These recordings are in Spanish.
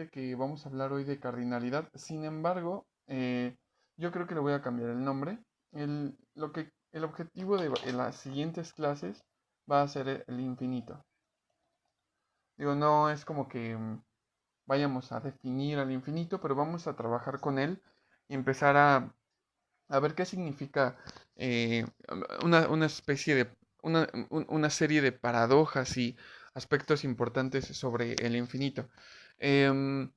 que vamos a hablar hoy de cardinalidad. Sin embargo, yo creo que le voy a cambiar el nombre. El objetivo de las siguientes clases va a ser el infinito. Digo, no es como que vayamos a definir al infinito, pero vamos a trabajar con él y empezar a ver qué significa eh, una especie de, una serie de paradojas y aspectos importantes sobre el infinito. Em,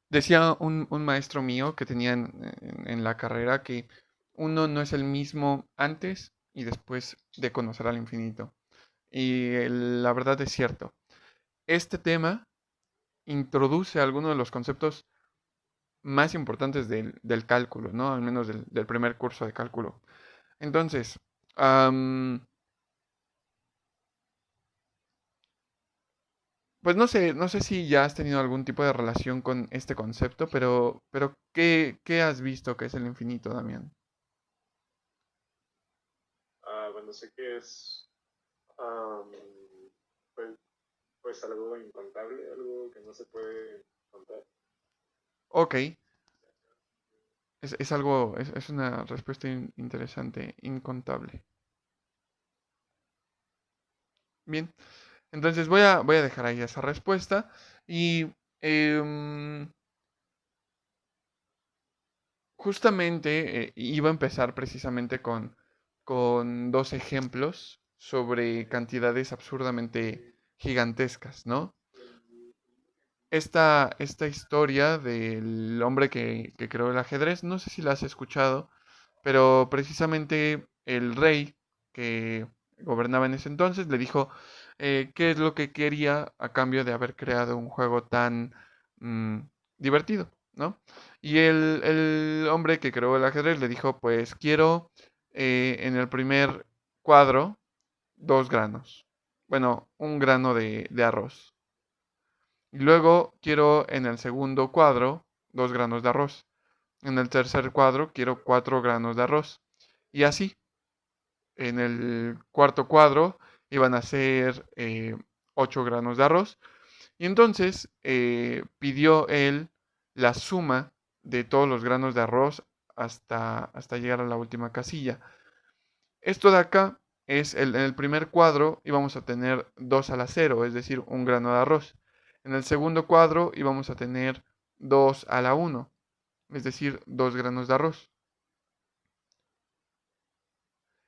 Decía un maestro mío que tenía en la carrera que uno no es el mismo antes y después de conocer al infinito. Y la verdad es cierto. Este tema introduce algunos de los conceptos más importantes del cálculo, ¿no? Al menos del primer curso de cálculo. Entonces, pues no sé si ya has tenido algún tipo de relación con este concepto, pero ¿qué has visto que es el infinito, Damián? Bueno, sé que es am, pues, pues algo incontable, algo que no se puede contar. Ok, es algo, es una respuesta interesante, incontable. Bien, entonces voy a dejar ahí esa respuesta y em, justamente iba a empezar precisamente con dos ejemplos sobre cantidades absurdamente gigantescas, ¿no? Esta historia del hombre que creó el ajedrez, no sé si la has escuchado, pero precisamente el rey que gobernaba en ese entonces le dijo qué es lo que quería a cambio de haber creado un juego tan mm, divertido, ¿no? Y el hombre que creó el ajedrez le dijo, pues quiero en el primer cuadro 2 granos, bueno, un grano de arroz. Y luego quiero en el segundo cuadro 2 granos de arroz. En el tercer cuadro quiero 4 granos de arroz. Y así, en el cuarto cuadro iban a ser 8 granos de arroz. Y entonces pidió él la suma de todos los granos de arroz hasta llegar a la última casilla. Esto de acá es en el primer cuadro íbamos a tener 2 a la 0, es decir, un grano de arroz. En el segundo cuadro íbamos a tener 2 a la 1, es decir, 2 granos de arroz.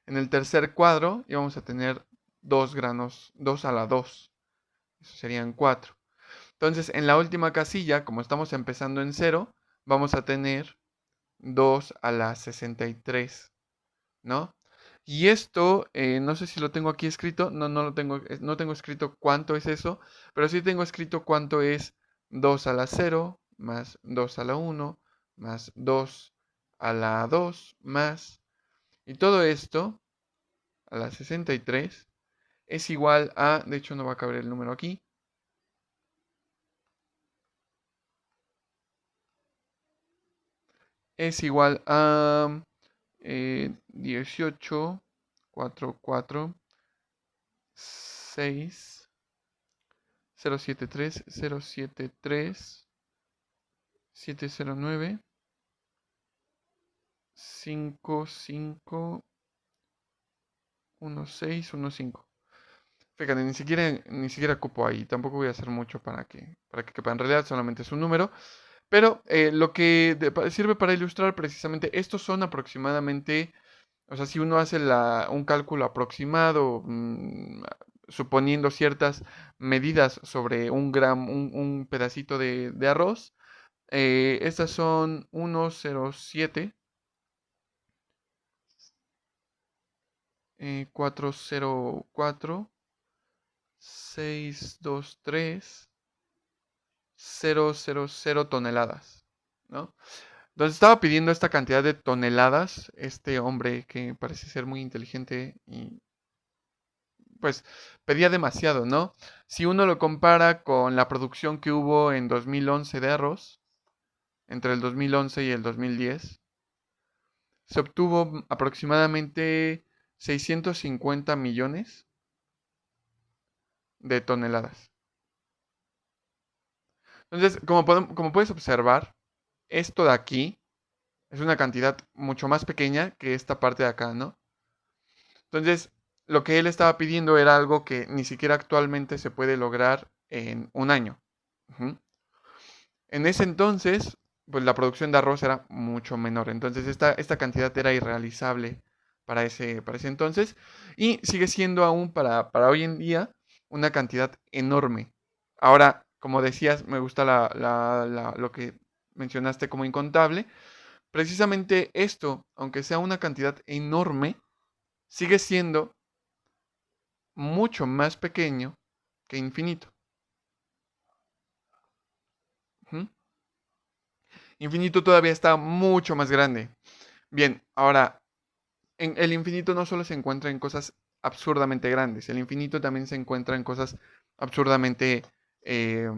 En el tercer cuadro íbamos a tener 2 granos, 2 a la 2, eso serían 4. Entonces, en la última casilla, como estamos empezando en 0, vamos a tener 2 a la 63, ¿no? Y esto, no sé si lo tengo aquí escrito, no lo tengo, no tengo escrito cuánto es eso, pero sí tengo escrito cuánto es 2 a la 0 más 2 a la 1 más 2 a la 2 más, y todo esto a la 63 es igual a, de hecho no va a caber el número aquí, es igual a 18, 4, 4, 6, 073, 073, 709, 5, 5, 1, 6, 1, 5. Fíjate, ni siquiera cupo ahí. Tampoco voy a hacer mucho para que quepa. En realidad solamente es un número. Pero lo que sirve para ilustrar precisamente, estos son aproximadamente, o sea, si uno hace un cálculo aproximado, suponiendo ciertas medidas sobre un pedacito de arroz, estas son 107, 404, 623, 000 toneladas, ¿no? Entonces estaba pidiendo esta cantidad de toneladas, este hombre que parece ser muy inteligente y pues pedía demasiado, ¿no? Si uno lo compara con la producción que hubo en 2011 de arroz, entre el 2011 y el 2010, se obtuvo aproximadamente 650 millones de toneladas. Entonces, como puedes observar, esto de aquí es una cantidad mucho más pequeña que esta parte de acá, ¿no? Entonces, lo que él estaba pidiendo era algo que ni siquiera actualmente se puede lograr en un año. Ujú. En ese entonces, pues la producción de arroz era mucho menor. Entonces, esta cantidad era irrealizable para ese entonces. Y sigue siendo aún para hoy en día una cantidad enorme. Ahora, como decías, me gusta lo que mencionaste como incontable. Precisamente esto, aunque sea una cantidad enorme, sigue siendo mucho más pequeño que infinito. ¿Mm? Infinito todavía está mucho más grande. Bien, ahora, el infinito no solo se encuentra en cosas absurdamente grandes, el infinito también se encuentra en cosas absurdamente eh,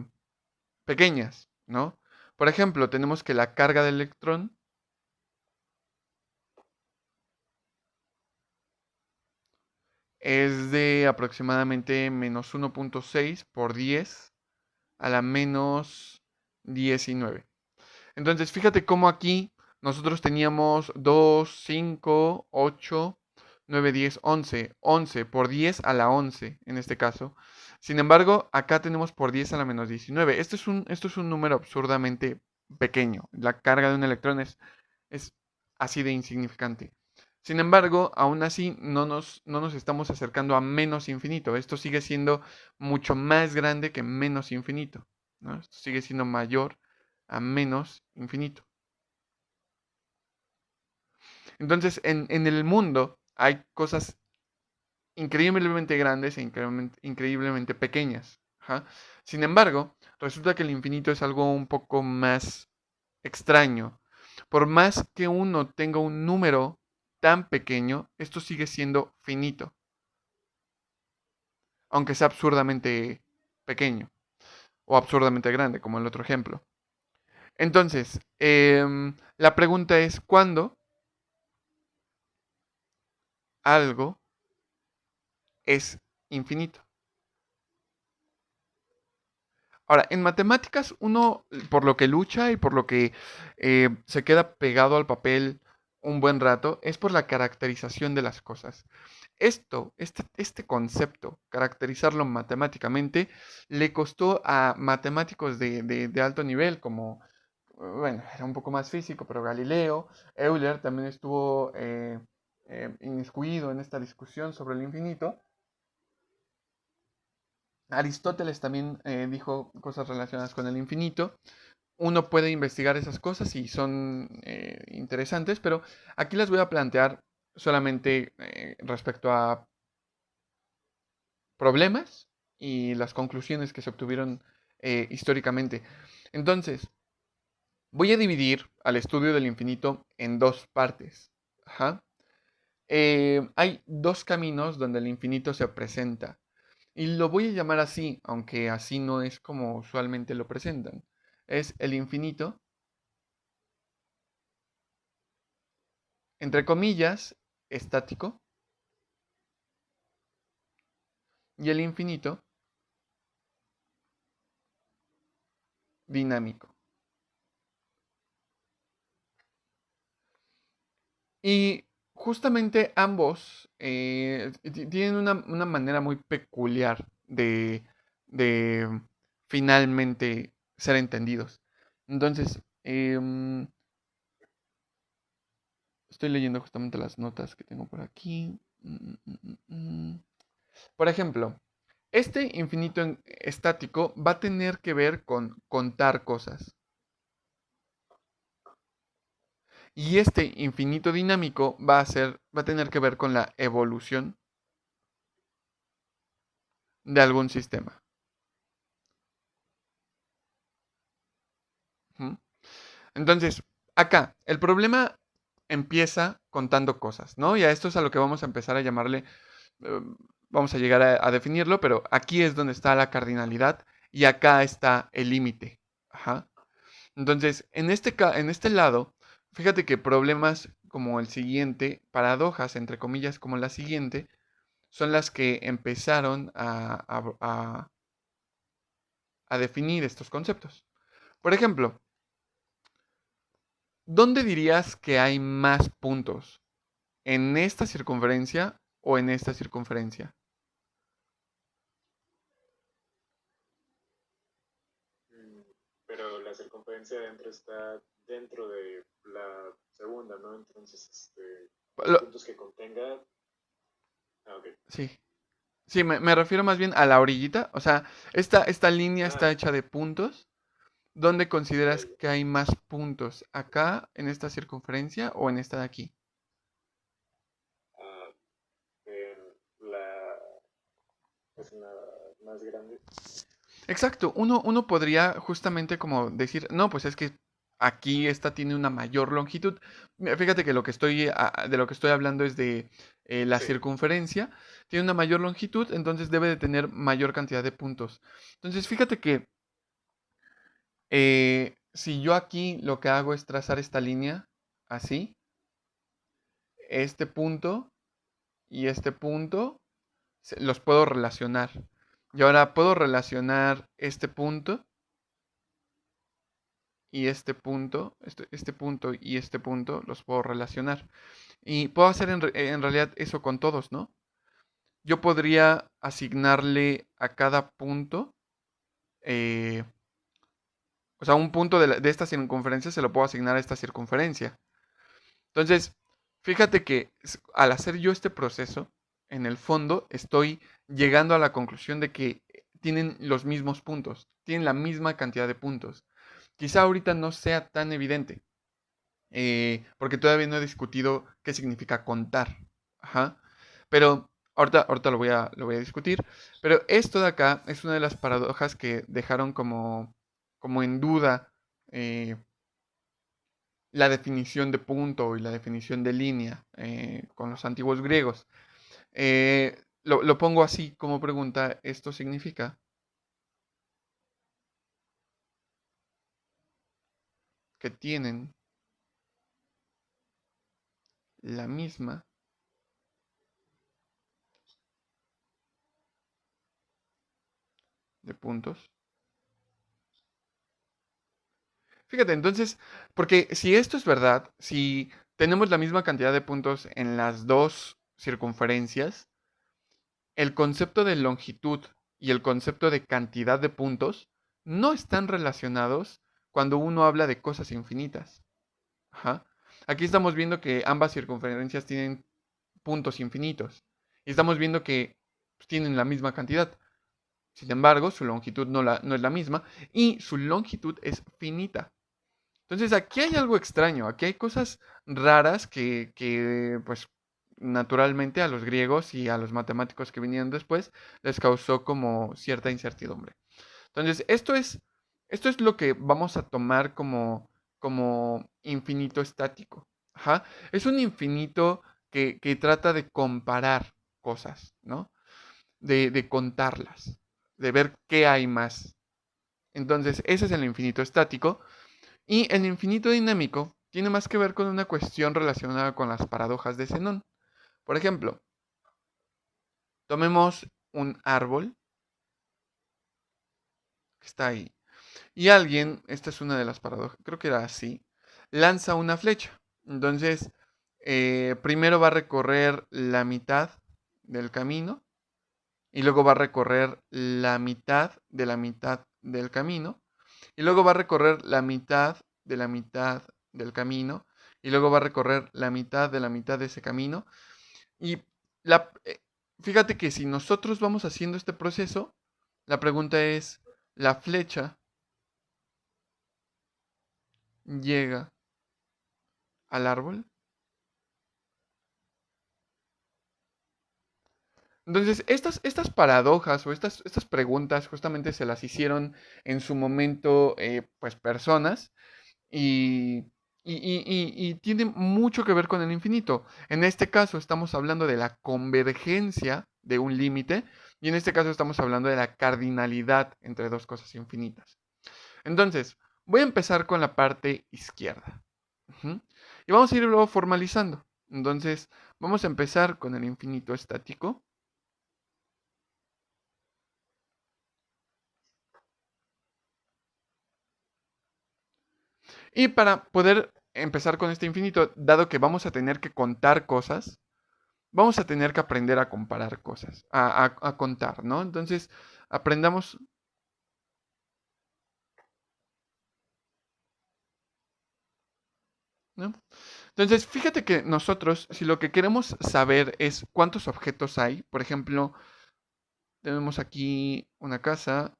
pequeñas, ¿no? Por ejemplo, tenemos que la carga del electrón es de aproximadamente menos 1.6 por 10 a la menos 19. Entonces, fíjate cómo aquí nosotros teníamos 2, 5, 8, 9, 10, 11. 11 por 10 a la 11 en este caso. Sin embargo, acá tenemos por 10 a la menos 19. Esto es un número absurdamente pequeño. La carga de un electrón es así de insignificante. Sin embargo, aún así no nos estamos acercando a menos infinito. Esto sigue siendo mucho más grande que menos infinito, ¿no? Esto sigue siendo mayor a menos infinito. Entonces, en el mundo hay cosas increíblemente grandes e increíblemente pequeñas. Ajá. Sin embargo, resulta que el infinito es algo un poco más extraño. Por más que uno tenga un número tan pequeño, esto sigue siendo finito, aunque sea absurdamente pequeño o absurdamente grande, como el otro ejemplo. Entonces, la pregunta es, ¿cuándo algo es infinito? Ahora, en matemáticas uno, por lo que lucha y por lo que se queda pegado al papel un buen rato, es por la caracterización de las cosas. Este concepto, caracterizarlo matemáticamente, le costó a matemáticos de alto nivel, como, bueno, era un poco más físico, pero Galileo, Euler también estuvo inmiscuido en esta discusión sobre el infinito. Aristóteles también dijo cosas relacionadas con el infinito. Uno puede investigar esas cosas y son interesantes, pero aquí las voy a plantear solamente respecto a problemas y las conclusiones que se obtuvieron históricamente. Entonces, voy a dividir al estudio del infinito en dos partes. Ajá. Hay dos caminos donde el infinito se presenta. Y lo voy a llamar así, aunque así no es como usualmente lo presentan. Es el infinito, entre comillas, estático, y el infinito dinámico. Y justamente ambos tienen una manera muy peculiar de finalmente ser entendidos. Entonces, estoy leyendo justamente las notas que tengo por aquí. Por ejemplo, este infinito estático va a tener que ver con contar cosas. Y este infinito dinámico va a tener que ver con la evolución de algún sistema. ¿Mm? Entonces, acá, el problema empieza contando cosas, ¿no? Y a esto es a lo que vamos a empezar a llamarle, eh, vamos a llegar a definirlo, pero aquí es donde está la cardinalidad y acá está el límite. Ajá. Entonces, en este lado, fíjate que problemas como el siguiente, paradojas, entre comillas, como la siguiente, son las que empezaron a definir estos conceptos. Por ejemplo, ¿dónde dirías que hay más puntos? ¿En esta circunferencia o en esta circunferencia? Mm, Pero la circunferencia adentro está dentro de la segunda, ¿no? Entonces, los Lo- puntos que contenga. Ah, ok. sí, sí, me refiero más bien a la orillita. O sea, esta línea está Ah, hecha de puntos. ¿Dónde ya, consideras ya. que hay más puntos? ¿Acá, en esta circunferencia o en esta de aquí? Ah, en la, es la más grande. Exacto, uno podría justamente como decir, no, pues es que aquí esta tiene una mayor longitud. Fíjate que de lo que estoy hablando es de la Sí. circunferencia, tiene una mayor longitud, entonces debe de tener mayor cantidad de puntos. Entonces, fíjate que si yo aquí lo que hago es trazar esta línea así, este punto y este punto, los puedo relacionar. Y ahora puedo relacionar este punto y este punto y este punto, los puedo relacionar. Y puedo hacer en realidad eso con todos, ¿no? Yo podría asignarle a cada punto, eh, o sea, un punto de esta circunferencia se lo puedo asignar a esta circunferencia. Entonces, fíjate que al hacer yo este proceso, en el fondo estoy llegando a la conclusión de que tienen los mismos puntos, tienen la misma cantidad de puntos. Quizá ahorita no sea tan evidente, porque todavía no he discutido qué significa contar. Ajá. Pero ahorita lo voy a discutir. Pero esto de acá es una de las paradojas que dejaron como en duda eh, la definición de punto y la definición de línea con los antiguos griegos. Lo pongo así como pregunta, esto significa que tienen la misma de puntos. Fíjate, entonces, porque si esto es verdad, si tenemos la misma cantidad de puntos en las dos circunferencias, el concepto de longitud y el concepto de cantidad de puntos no están relacionados cuando uno habla de cosas infinitas. Ajá. Aquí estamos viendo que ambas circunferencias tienen puntos infinitos. Y estamos viendo que pues, tienen la misma cantidad. Sin embargo, su longitud no es la misma y su longitud es finita. Entonces aquí hay algo extraño, aquí hay cosas raras que, pues naturalmente a los griegos y a los matemáticos que vinieron después les causó como cierta incertidumbre. Entonces esto es lo que vamos a tomar como infinito estático. Ajá. Es un infinito que trata de comparar cosas, ¿no? De contarlas, de ver qué hay más. Entonces ese es el infinito estático. Y el infinito dinámico tiene más que ver con una cuestión relacionada con las paradojas de Zenón. Por ejemplo, tomemos un árbol que está ahí. Y alguien, esta es una de las paradojas, creo que era así, lanza una flecha. Entonces, primero va a recorrer la mitad del camino y luego va a recorrer la mitad de la mitad del camino y luego va a recorrer la mitad de la mitad del camino y luego va a recorrer la mitad de la mitad de ese camino. Y la, eh, fíjate que si nosotros vamos haciendo este proceso, la pregunta es, ¿la flecha llega al árbol? Entonces, estas paradojas o estas preguntas justamente se las hicieron en su momento, pues, personas y, y tiene mucho que ver con el infinito. En este caso estamos hablando de la convergencia de un límite y en este caso estamos hablando de la cardinalidad entre dos cosas infinitas. Entonces, voy a empezar con la parte izquierda. Ujú. Y vamos a ir luego formalizando. Entonces, vamos a empezar con el infinito estático. Y para poder empezar con este infinito, dado que vamos a tener que contar cosas, vamos a tener que aprender a comparar cosas, a contar, ¿no? Entonces, aprendamos, ¿no? Entonces, fíjate que nosotros, si lo que queremos saber es cuántos objetos hay, por ejemplo, tenemos aquí una casa,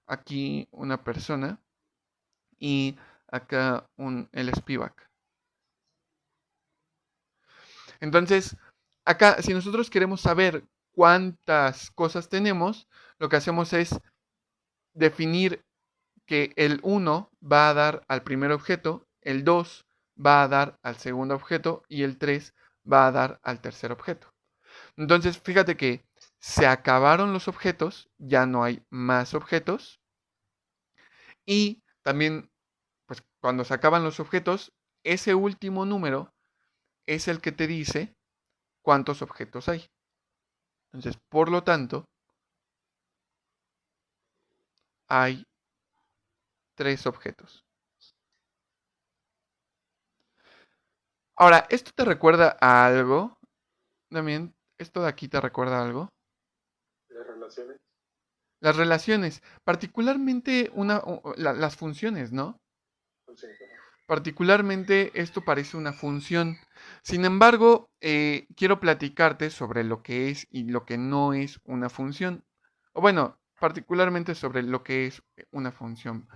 aquí una persona y acá el Spivak. Entonces, acá, si nosotros queremos saber cuántas cosas tenemos, lo que hacemos es definir que el 1 va a dar al primer objeto, el 2 va a dar al segundo objeto y el 3 va a dar al tercer objeto. Entonces, fíjate que se acabaron los objetos, ya no hay más objetos. Y también, pues cuando se acaban los objetos, ese último número es el que te dice cuántos objetos hay. Entonces, por lo tanto, hay 3 objetos. Ahora, ¿esto te recuerda a algo? También, ¿esto de aquí te recuerda a algo? Las relaciones. Las relaciones, particularmente las funciones, ¿no? Funciones, ajá. Particularmente esto parece una función. Sin embargo, quiero platicarte sobre lo que es y lo que no es una función. O bueno, particularmente sobre lo que es una función.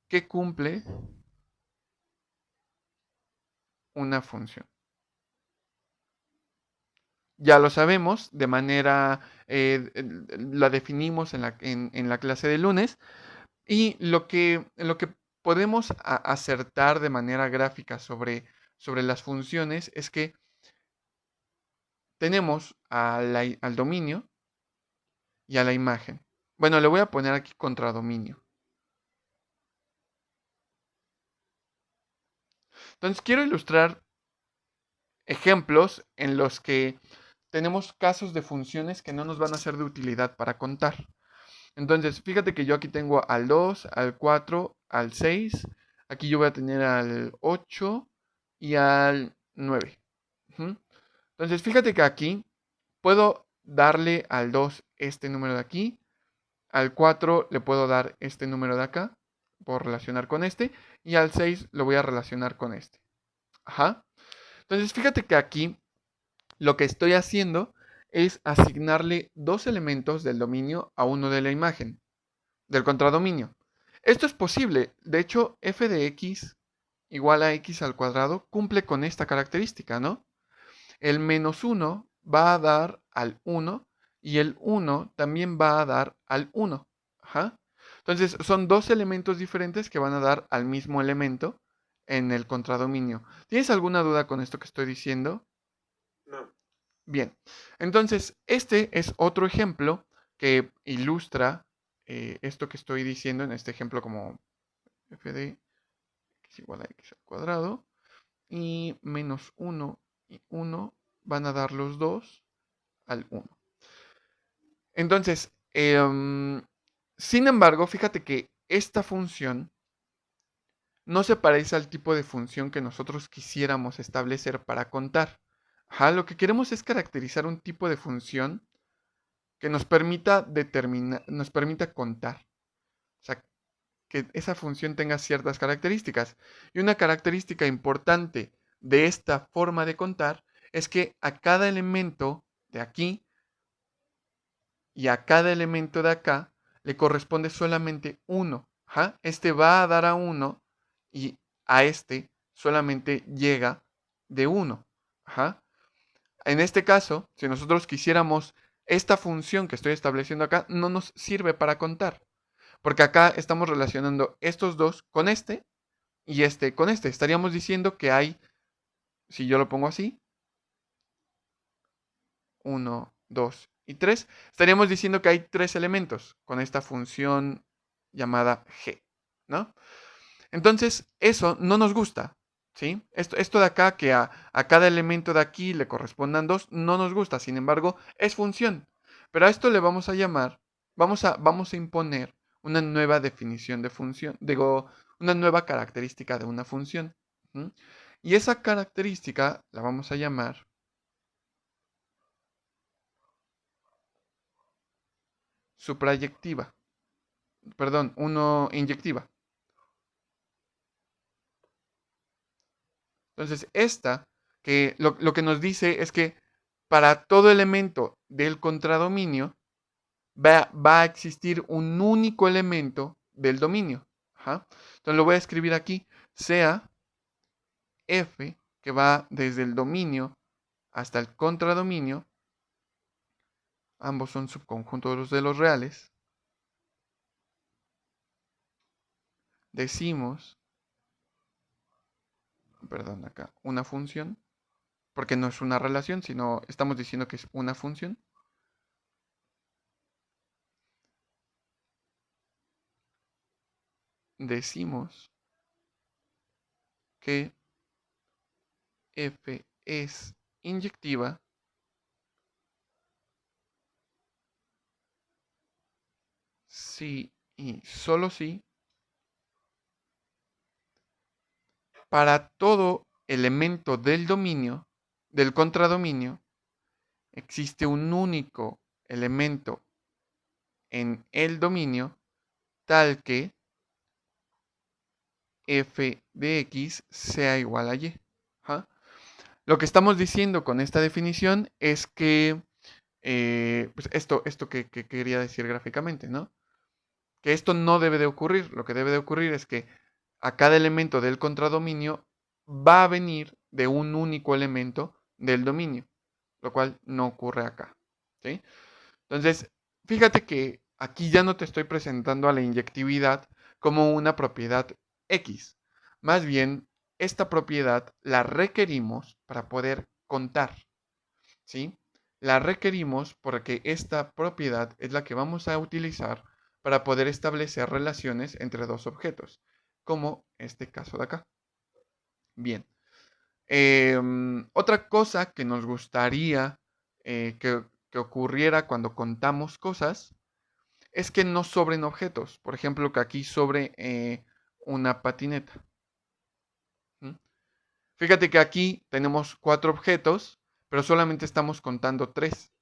¿Qué cumple una función? Ya lo sabemos, de manera, la definimos en la clase de lunes. Y lo que podemos acertar de manera gráfica sobre las funciones es que tenemos al dominio y a la imagen. Bueno, le voy a poner aquí contra dominio. Entonces quiero ilustrar ejemplos en los que tenemos casos de funciones que no nos van a ser de utilidad para contar. Entonces, fíjate que yo aquí tengo al 2, al 4, al 6. Aquí yo voy a tener al 8 y al 9. Entonces, fíjate que aquí puedo darle al 2 este número de aquí. Al 4 le puedo dar este número de acá, por relacionar con este. Y al 6 lo voy a relacionar con este. Ajá. Entonces, fíjate que aquí lo que estoy haciendo es asignarle dos elementos del dominio a uno de la imagen, del contradominio. Esto es posible. De hecho, f de x igual a x al cuadrado cumple con esta característica, ¿no? El menos 1 va a dar al 1 y el 1 también va a dar al 1. Ajá. Entonces son dos elementos diferentes que van a dar al mismo elemento en el contradominio. ¿Tienes alguna duda con esto que estoy diciendo? No. Bien, entonces este es otro ejemplo que ilustra esto que estoy diciendo en este ejemplo como f de x igual a x al cuadrado y menos 1 y 1 van a dar los dos al 1. Entonces, sin embargo, fíjate que esta función no se parece al tipo de función que nosotros quisiéramos establecer para contar. Ajá, lo que queremos es caracterizar un tipo de función que nos permita determinar, nos permita contar. O sea, que esa función tenga ciertas características. Y una característica importante de esta forma de contar es que a cada elemento de aquí y a cada elemento de acá le corresponde solamente uno. Ajá. Este va a dar a uno y a este solamente llega de uno. Ajá. En este caso, si nosotros quisiéramos esta función que estoy estableciendo acá, no nos sirve para contar. Porque acá estamos relacionando estos dos con este y este con este. Estaríamos diciendo que hay, si yo lo pongo así, 1, 2 y 3, estaríamos diciendo que hay tres elementos con esta función llamada g, ¿no? Entonces, eso no nos gusta, ¿sí? Esto de acá, que a cada elemento de aquí le correspondan dos, no nos gusta, sin embargo, es función. Pero a esto le vamos a llamar, vamos a imponer una nueva definición de función, digo, una nueva característica de una función. ¿Mm? Y esa característica la vamos a llamar suprayectiva. Perdón, inyectiva. Entonces, esta, que lo que nos dice es que para todo elemento del contradominio va a existir un único elemento del dominio. Ajá. Entonces lo voy a escribir aquí, sea f, que va desde el dominio hasta el contradominio, ambos son subconjuntos de los reales, decimos, perdón, acá, una función, porque no es una relación, sino estamos diciendo que es una función. Decimos que f es inyectiva si y solo si para todo elemento del dominio, del contradominio, existe un único elemento en el dominio tal que f de x sea igual a y. ¿Ja? Lo que estamos diciendo con esta definición es que, pues esto que quería decir gráficamente, ¿no? Que esto no debe de ocurrir. Lo que debe de ocurrir es que a cada elemento del contradominio va a venir de un único elemento del dominio, lo cual no ocurre acá. ¿Sí? Entonces, fíjate que aquí ya no te estoy presentando a la inyectividad como una propiedad X. Más bien, esta propiedad la requerimos para poder contar. ¿Sí? La requerimos porque esta propiedad es la que vamos a utilizar para poder establecer relaciones entre dos objetos, como este caso de acá. Bien. Otra cosa que nos gustaría que ocurriera cuando contamos cosas es que no sobren objetos. Por ejemplo, que aquí sobre una patineta. ¿Mm? Fíjate que aquí tenemos 4 objetos, pero solamente estamos contando 3.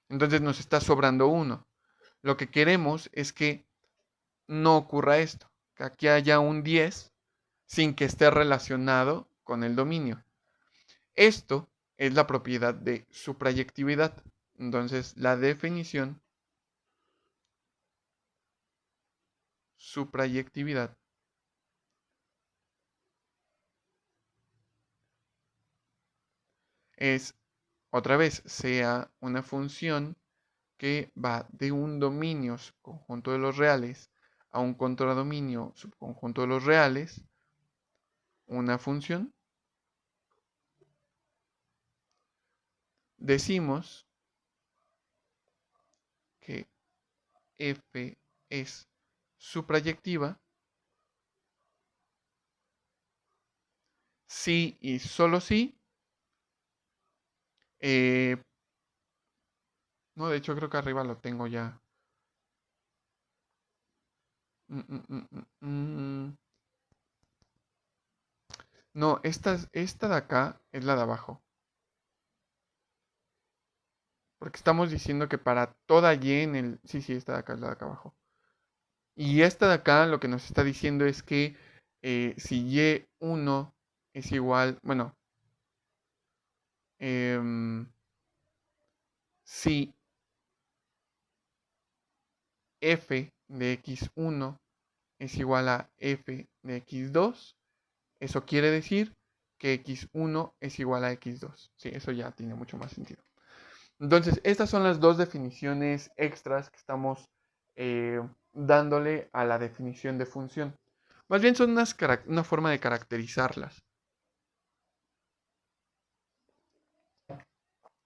Entonces nos está sobrando uno. Lo que queremos es que no ocurra esto, que aquí haya un 10 sin que esté relacionado con el dominio. Esto es la propiedad de suprayectividad. Entonces la definición suprayectividad es, otra vez, sea una función que va de un dominio subconjunto de los reales a un contradominio subconjunto de los reales, una función. Decimos que f es suprayectiva si y solo si, no, de hecho creo que arriba lo tengo ya. Mm, mm, mm, mm. No, esta de acá es la de abajo. Porque estamos diciendo que para toda y en el... Sí, sí, esta de acá es la de acá abajo. Y esta de acá lo que nos está diciendo es que si y1 es igual, bueno, si f de x1 es igual a f de x2, eso quiere decir que x1 es igual a x2. Sí, eso ya tiene mucho más sentido. Entonces, estas son las dos definiciones extras que estamos dándole a la definición de función. Más bien son una forma de caracterizarlas.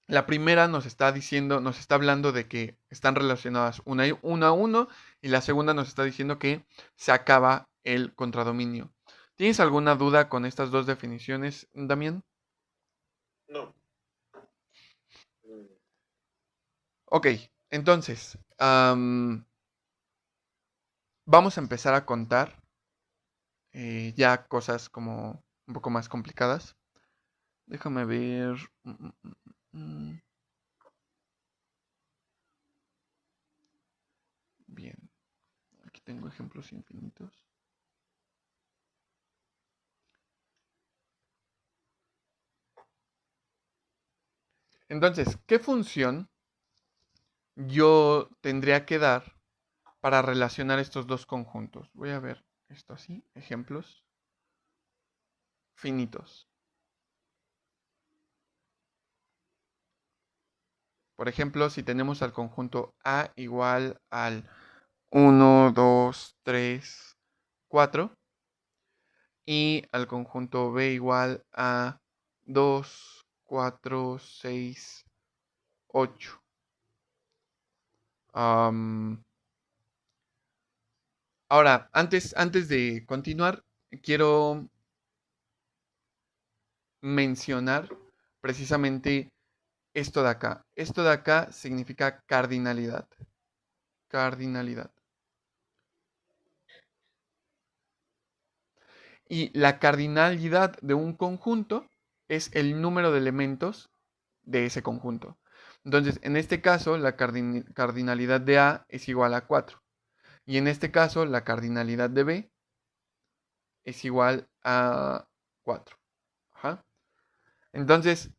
La primera nos está diciendo, nos está hablando de que están relacionadas una a uno, y la segunda nos está diciendo que se acaba el contradominio. ¿Tienes alguna duda con estas dos definiciones, Damián? No. Mm, Ok, entonces, vamos a empezar a contar ya cosas como un poco más complicadas. Déjame ver. Bien, aquí tengo ejemplos infinitos. Entonces, ¿qué función yo tendría que dar para relacionar estos dos conjuntos? Voy a ver esto así, ejemplos finitos. Por ejemplo, si tenemos al conjunto A igual al 1, 2, 3, 4 y al conjunto B igual a 2, 4, 6, 8. Ahora, antes de continuar, quiero mencionar precisamente esto de acá. Esto de acá significa cardinalidad. Cardinalidad. Y la cardinalidad de un conjunto es el número de elementos de ese conjunto. Entonces, en este caso, la cardinalidad de A es igual a 4. Y en este caso, la cardinalidad de B es igual a 4. Ajá. Entonces,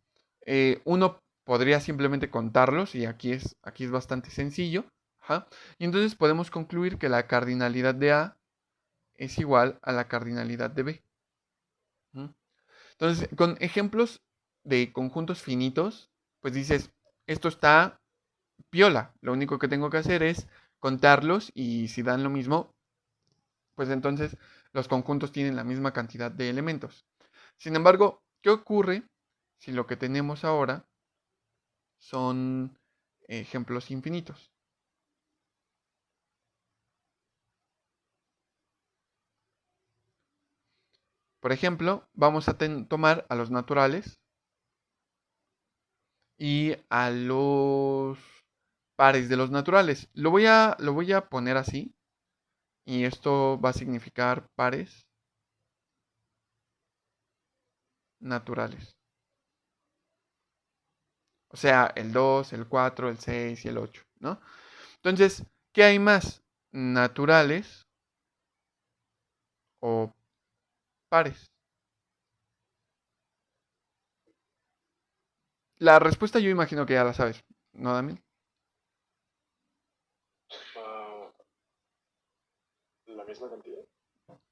uno podría simplemente contarlos y aquí es bastante sencillo. Ajá. Y entonces podemos concluir que la cardinalidad de A es igual a la cardinalidad de B. Entonces, con ejemplos de conjuntos finitos, pues dices, esto está piola. Lo único que tengo que hacer es contarlos y si dan lo mismo, pues entonces los conjuntos tienen la misma cantidad de elementos. Sin embargo, ¿qué ocurre si lo que tenemos ahora son ejemplos infinitos? Por ejemplo, vamos a tomar a los naturales y a los pares de los naturales. Lo voy a poner así y esto va a significar pares naturales. O sea, el 2, el 4, el 6 y el 8, ¿no? Entonces, ¿qué hay más? ¿Naturales o pares? La respuesta yo imagino que ya la sabes, ¿no, Daniel? Ah, la misma cantidad.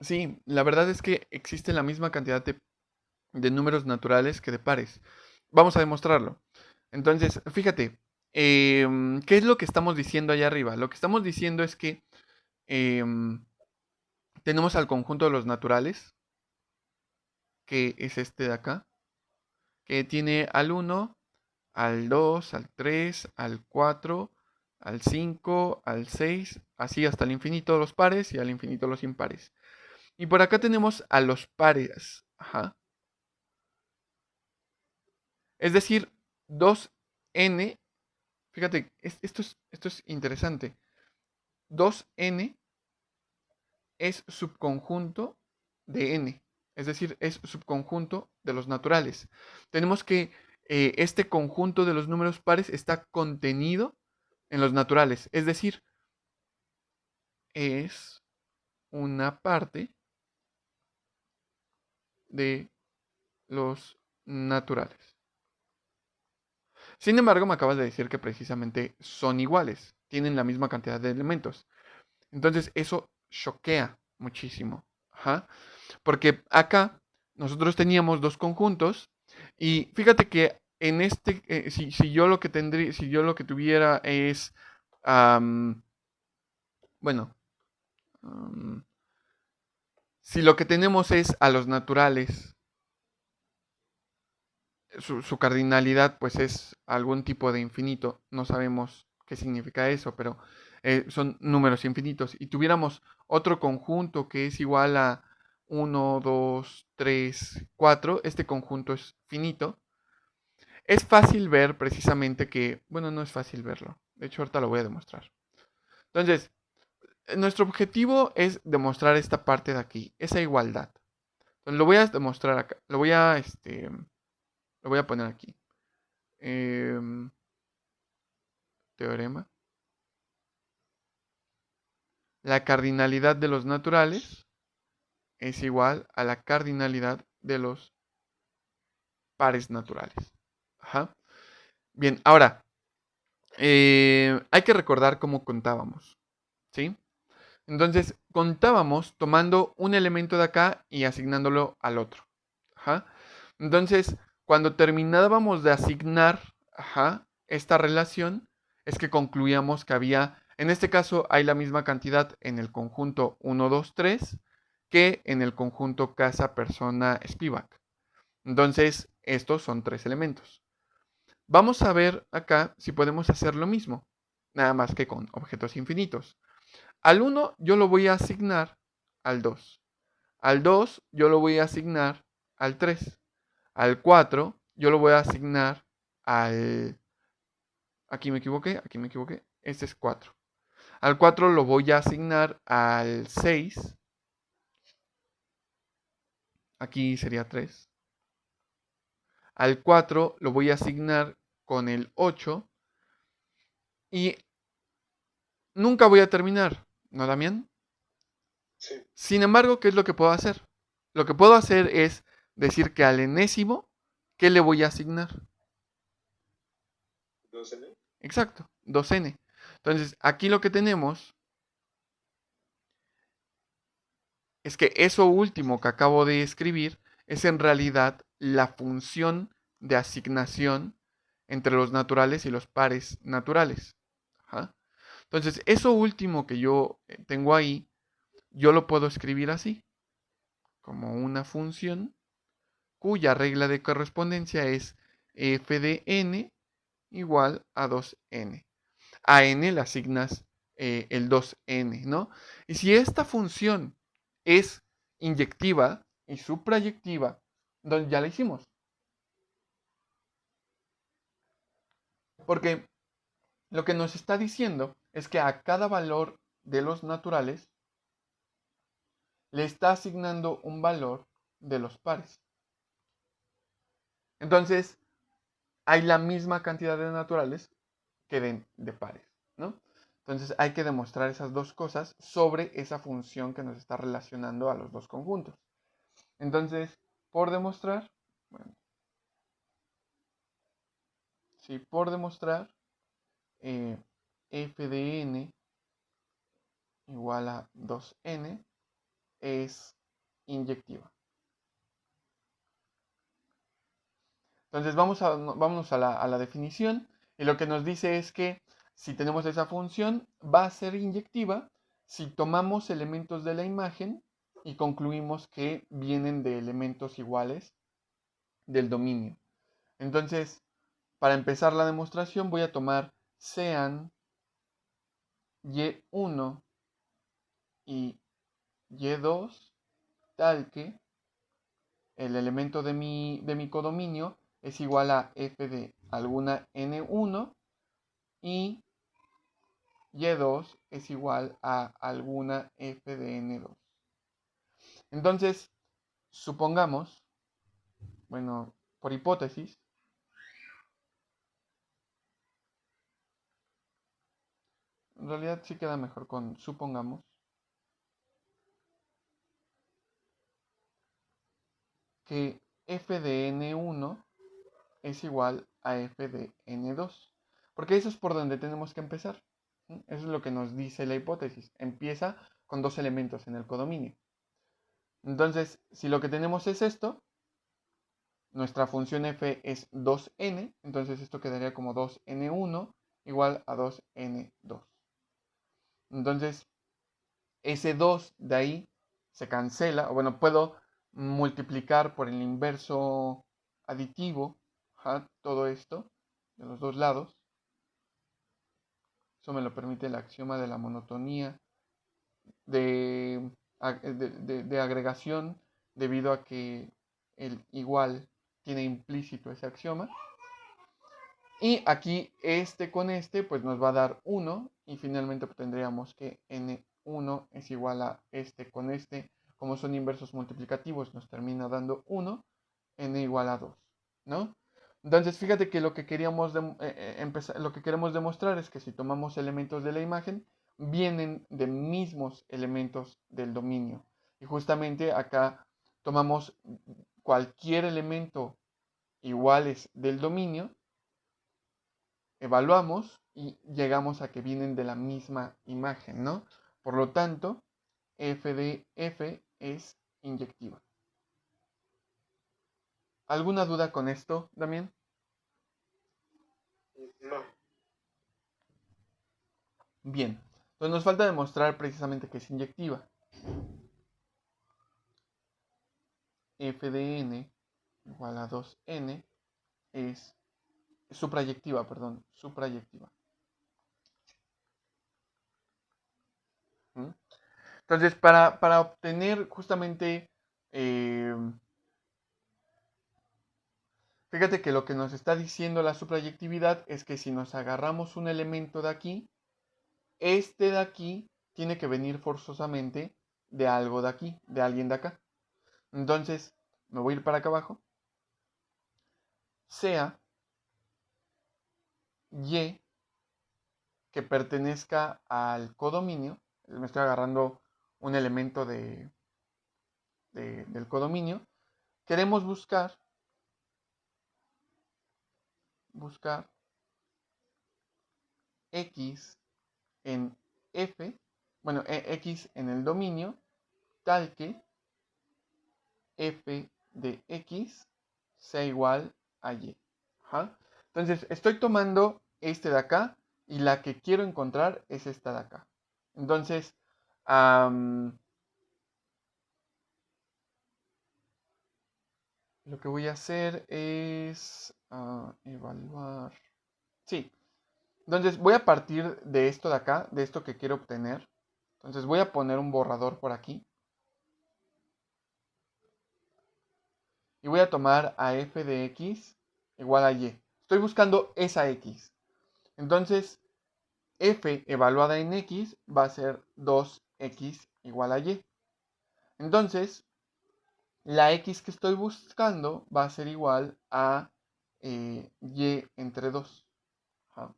Sí, la verdad es que existe la misma cantidad de números naturales que de pares. Vamos a demostrarlo. Entonces, fíjate, ¿qué es lo que estamos diciendo allá arriba? Lo que estamos diciendo es que em, tenemos al conjunto de los naturales, que es este de acá, que tiene al 1, al 2, al 3, al 4, al 5, al 6, así hasta el infinito los pares y al infinito los impares. Y por acá tenemos a los pares. Ajá. Es decir, 2n, fíjate, esto es interesante. 2n es subconjunto de n, es decir, es subconjunto de los naturales. Tenemos que este conjunto de los números pares está contenido en los naturales, es decir, es una parte de los naturales. Sin embargo, me acabas de decir que precisamente son iguales, tienen la misma cantidad de elementos. Entonces, eso choquea muchísimo. Ajá. Porque acá nosotros teníamos dos conjuntos y fíjate que en este, si yo lo que tendría, si yo lo que tuviera es, bueno, am, si lo que tenemos es a los naturales, su cardinalidad pues es algún tipo de infinito, no sabemos qué significa eso, pero son números infinitos, y tuviéramos otro conjunto que es igual a 1, 2, 3, 4, este conjunto es finito, es fácil ver precisamente que, bueno, no es fácil verlo, de hecho ahorita lo voy a demostrar. Entonces, Nuestro objetivo es demostrar esta parte de aquí, esa igualdad. Entonces lo voy a demostrar acá. Lo voy a poner aquí. Teorema. La cardinalidad de los naturales es igual a la cardinalidad de los pares naturales. Ajá. Bien, ahora, hay que recordar cómo contábamos. ¿Sí? Entonces, contábamos tomando un elemento de acá y asignándolo al otro. Ajá. Entonces, cuando terminábamos de asignar, esta relación, es que concluíamos que había, en este caso, hay la misma cantidad en el conjunto 1, 2, 3 que en el conjunto casa, persona, Spivak. Entonces, estos son 3 elementos. Vamos a ver acá si podemos hacer lo mismo, nada más que con objetos infinitos. Al 1 yo lo voy a asignar al 2. Al 2 yo lo voy a asignar al 3. Al 4 yo lo voy a asignar al... Aquí me equivoqué. Este es 4. Al 4 lo voy a asignar al 6. Aquí sería 3. Al 4 lo voy a asignar con el 8. Y nunca voy a terminar, ¿no, Damián? Sí. Sin embargo, ¿qué es lo que puedo hacer? Lo que puedo hacer es decir que al enésimo, ¿qué le voy a asignar? 2n. Exacto, 2n. Entonces, aquí lo que tenemos es que eso último que acabo de escribir es en realidad la función de asignación entre los naturales y los pares naturales. Ajá. Entonces, eso último que yo tengo ahí, yo lo puedo escribir así, como una función cuya regla de correspondencia es f de n igual a 2n. A n le asignas el 2n, ¿no? Y si esta función es inyectiva y suprayectiva, entonces ya la hicimos. Porque lo que nos está diciendo es que a cada valor de los naturales le está asignando un valor de los pares. Entonces, hay la misma cantidad de naturales que de pares, ¿no? Entonces hay que demostrar esas dos cosas sobre esa función que nos está relacionando a los dos conjuntos. Entonces, por demostrar, bueno, sí, por demostrar, f de n igual a 2n es inyectiva. Entonces vámonos a la definición y lo que nos dice es que si tenemos esa función va a ser inyectiva si tomamos elementos de la imagen y concluimos que vienen de elementos iguales del dominio. Entonces, para empezar la demostración voy a tomar sean y1 y y2 tal que el elemento de mi codominio es igual a f de alguna n1 y y2 es igual a alguna f de n2. Entonces, supongamos, bueno, por hipótesis, en realidad sí queda mejor con supongamos que f de n1 es igual a f de n2. Porque eso es por donde tenemos que empezar. Eso es lo que nos dice la hipótesis. Empieza con dos elementos en el codominio. Entonces, si lo que tenemos es esto, nuestra función f es 2n, entonces esto quedaría como 2n1 igual a 2n2. Entonces, ese 2 de ahí se cancela, o bueno, puedo multiplicar por el inverso aditivo, todo esto, de los dos lados. Eso me lo permite el axioma de la monotonía de, de agregación, debido a que el igual tiene implícito ese axioma. Y aquí este con este pues nos va a dar 1 y finalmente tendríamos que n 1 es igual a este con este. Como son inversos multiplicativos, nos termina dando 1, n igual a 2, ¿no? Entonces, fíjate que lo que lo que queremos demostrar es que si tomamos elementos de la imagen, vienen de mismos elementos del dominio. Y justamente acá tomamos cualquier elemento iguales del dominio, evaluamos y llegamos a que vienen de la misma imagen, ¿no? Por lo tanto, f de f es inyectiva. ¿Alguna duda con esto, Damián? No. Bien, entonces nos falta demostrar precisamente que es inyectiva. F de n igual a 2n es suprayectiva, perdón, suprayectiva. ¿Mm? Entonces, para obtener justamente, fíjate que lo que nos está diciendo la suprayectividad es que si nos agarramos un elemento de aquí, este de aquí tiene que venir forzosamente de algo de aquí, de alguien de acá. Entonces, me voy a ir para acá abajo. Sea y que pertenezca al codominio. Me estoy agarrando un elemento del codominio. Queremos buscar x en f, bueno, x en el dominio, tal que f de x sea igual a y. Ajá. Entonces, estoy tomando este de acá y la que quiero encontrar es esta de acá. Entonces, lo que voy a hacer es evaluar. Sí, entonces voy a partir de esto de acá, de esto que quiero obtener. Entonces voy a poner un borrador por aquí. Y voy a tomar a f de x igual a y. Estoy buscando esa x. Entonces, f evaluada en x va a ser 2x igual a y. Entonces, la x que estoy buscando va a ser igual a y entre 2. Ajá.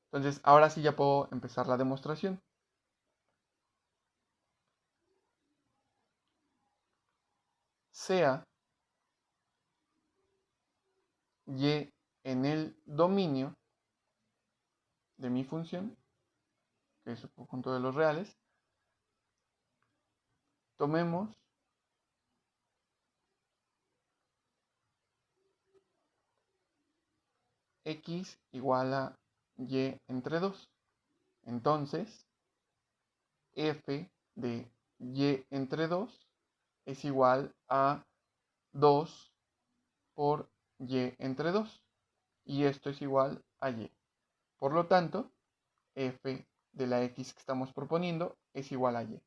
Entonces, ahora sí ya puedo empezar la demostración. Sea y en el dominio de mi función, que es el conjunto de los reales, tomemos x igual a y entre 2. Entonces, f de y entre 2 es igual a 2 por y entre 2. Y esto es igual a y. Por lo tanto, f de la x que estamos proponiendo es igual a y,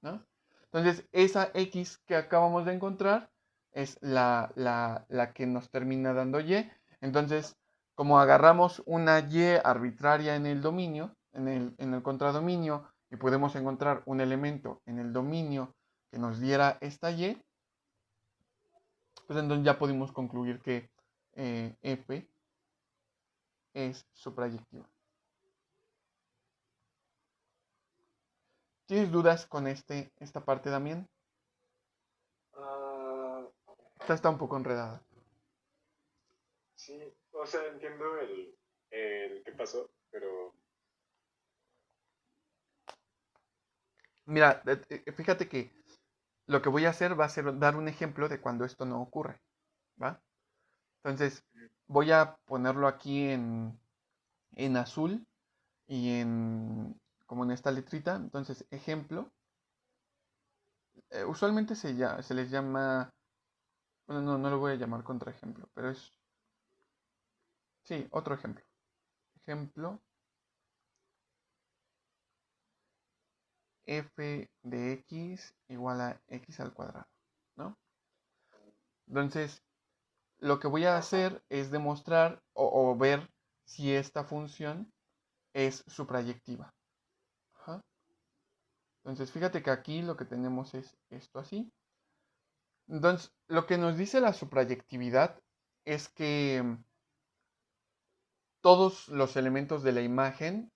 ¿no? Entonces, esa x que acabamos de encontrar es la que nos termina dando y. Entonces, como agarramos una y arbitraria en el dominio, en el contradominio, y podemos encontrar un elemento en el dominio que nos diera esta y, pues entonces ya pudimos concluir que f es suprayectiva. ¿Tienes dudas con esta parte, Damián? Ah, Esta está un poco enredada. sí, o sea, entiendo el qué pasó, pero Mira, fíjate que lo que voy a hacer va a ser dar un ejemplo de cuando esto no ocurre, ¿va? Entonces, voy a ponerlo aquí en azul y como en esta letrita. Entonces, ejemplo. Usualmente se les llama, bueno, no lo voy a llamar contraejemplo, pero es, sí, otro ejemplo. Ejemplo, f de x igual a x al cuadrado, ¿no? Entonces, lo que voy a hacer es demostrar o ver si esta función es suprayectiva. Entonces, fíjate que aquí lo que tenemos es esto así. Entonces, lo que nos dice la suprayectividad es que todos los elementos de la imagen,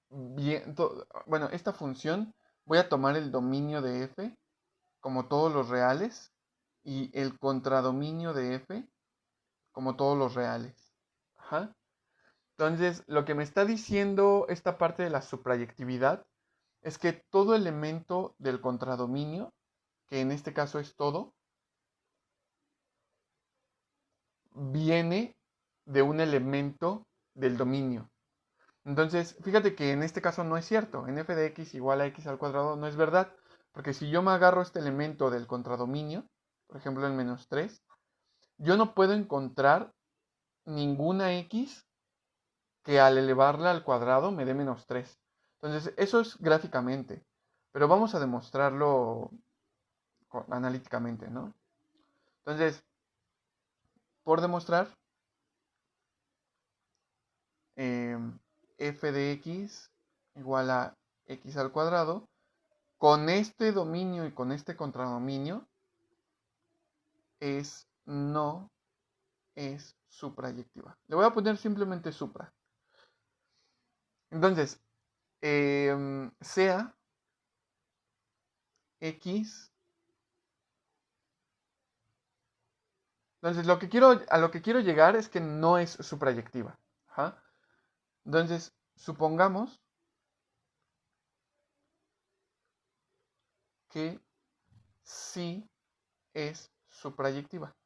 bueno, esta función, voy a tomar el dominio de f como todos los reales y el contradominio de f como todos los reales. Ajá. Entonces, lo que me está diciendo esta parte de la suprayectividad es que todo elemento del contradominio, que en este caso es todo, viene de un elemento del dominio. Entonces, fíjate que en este caso no es cierto. En f de x igual a x al cuadrado no es verdad. Porque si yo me agarro este elemento del contradominio, por ejemplo el menos 3, yo no puedo encontrar ninguna x que al elevarla al cuadrado me dé menos 3. Entonces, eso es gráficamente. Pero vamos a demostrarlo analíticamente, ¿no? Entonces, por demostrar, eh, f de x igual a x al cuadrado, con este dominio y con este contradominio, no es suprayectiva. Le voy a poner simplemente supra. Entonces, sea x. Entonces, a lo que quiero llegar es que no es suprayectiva. Ajá. Entonces, supongamos que sí es suprayectiva.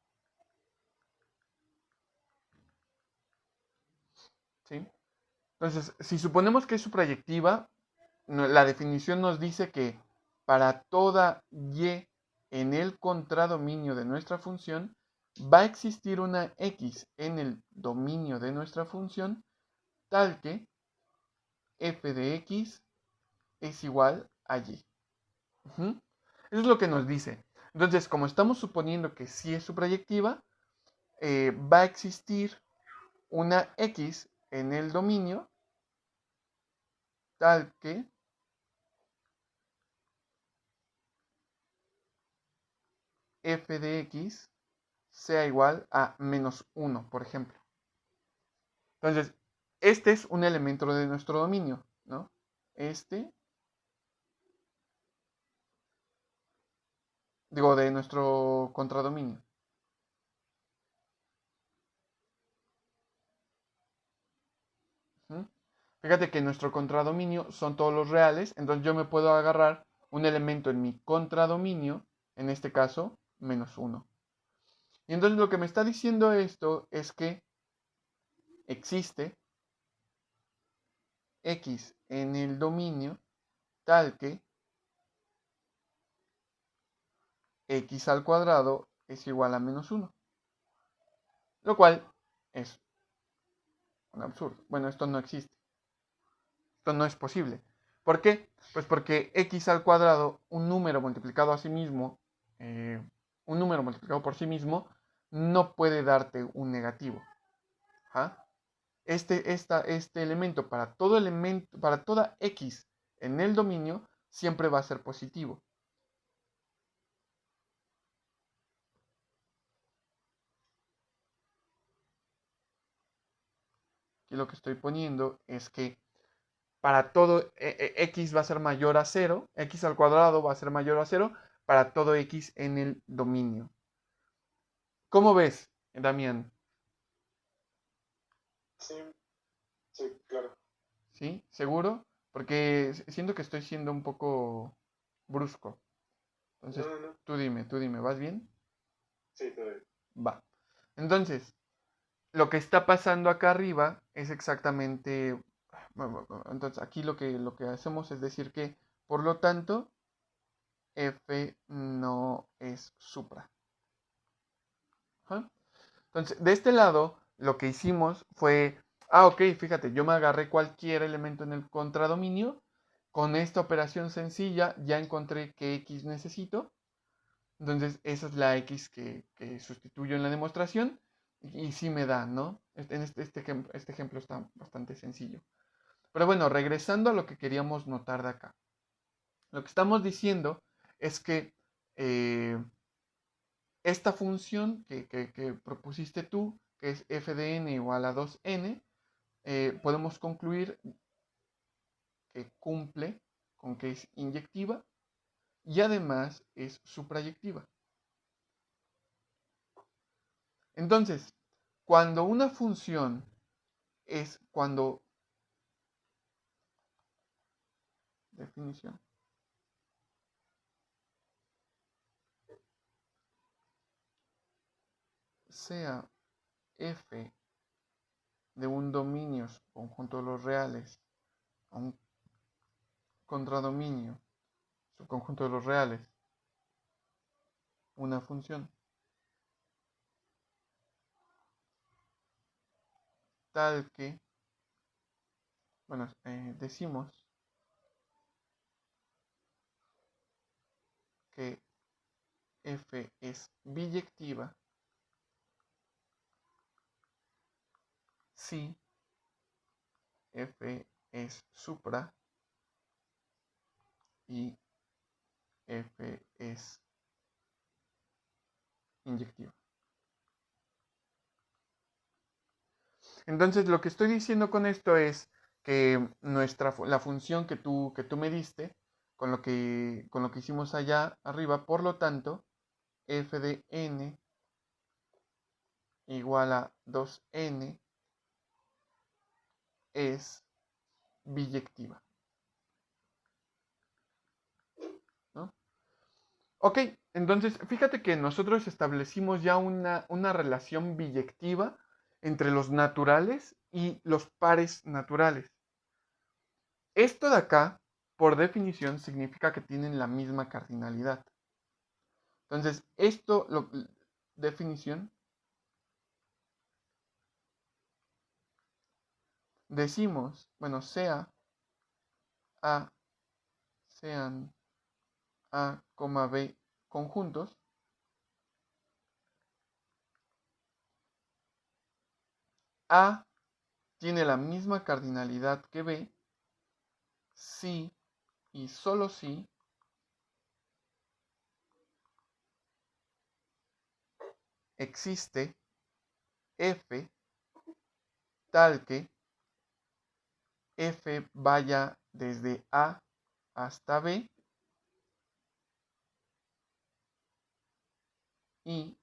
¿Sí? Entonces, si suponemos que es suprayectiva, la definición nos dice que para toda y en el contradominio de nuestra función, va a existir una x en el dominio de nuestra función, tal que f de x es igual a y. Eso es lo que nos dice. Entonces, como estamos suponiendo que sí es suprayectiva, va a existir una x en el dominio tal que f de x sea igual a menos 1, por ejemplo. Entonces, este es un elemento de nuestro dominio, ¿no? De nuestro contradominio. Fíjate que nuestro contradominio son todos los reales, entonces yo me puedo agarrar un elemento en mi contradominio, en este caso, menos 1. Y entonces lo que me está diciendo esto es que existe x en el dominio tal que x al cuadrado es igual a menos 1. Lo cual es un absurdo. Bueno, esto no existe. Esto no es posible. ¿Por qué? Pues porque x al cuadrado, un número multiplicado a sí mismo, un número multiplicado por sí mismo, no puede darte un negativo. ¿Ah? Este elemento para para toda x en el dominio, siempre va a ser positivo. Aquí lo que estoy poniendo es que para todo x va a ser mayor a 0, x al cuadrado va a ser mayor a 0 para todo x en el dominio. ¿Cómo ves, Damián? Sí, sí, claro. ¿Sí? ¿Seguro? Porque siento que estoy siendo un poco brusco. No, Entonces, no, no. tú dime, ¿vas bien? Sí, todo bien. Va. Entonces, lo que está pasando acá arriba es exactamente... Entonces, aquí lo que hacemos es decir que, por lo tanto, f no es supra. ¿Ah? Entonces, de este lado, lo que hicimos fue, ok, fíjate, yo me agarré cualquier elemento en el contradominio, con esta operación sencilla ya encontré qué x necesito, entonces esa es la x que sustituyo en la demostración, y sí me da, ¿no? Este ejemplo está bastante sencillo. Pero bueno, regresando a lo que queríamos notar de acá. Lo que estamos diciendo es que esta función que propusiste tú, que es f de n igual a 2n, podemos concluir que cumple con que es inyectiva y además es suprayectiva. Entonces, cuando una función es cuando definición sea f de un dominio subconjunto de los reales a un contradominio subconjunto de los reales, una función tal que, bueno, decimos que f es biyectiva si f es supra y f es inyectiva. Entonces, lo que estoy diciendo con esto es que la función que tú me diste, con lo que hicimos allá arriba, por lo tanto, f de n igual a 2n es biyectiva, ¿no? Ok, entonces fíjate que nosotros establecimos ya una relación biyectiva entre los naturales y los pares naturales. Esto de acá, por definición, significa que tienen la misma cardinalidad. Entonces, definición, decimos, bueno, A, sean A, B conjuntos, A tiene la misma cardinalidad que B si y solo si existe F tal que F vaya desde A hasta B y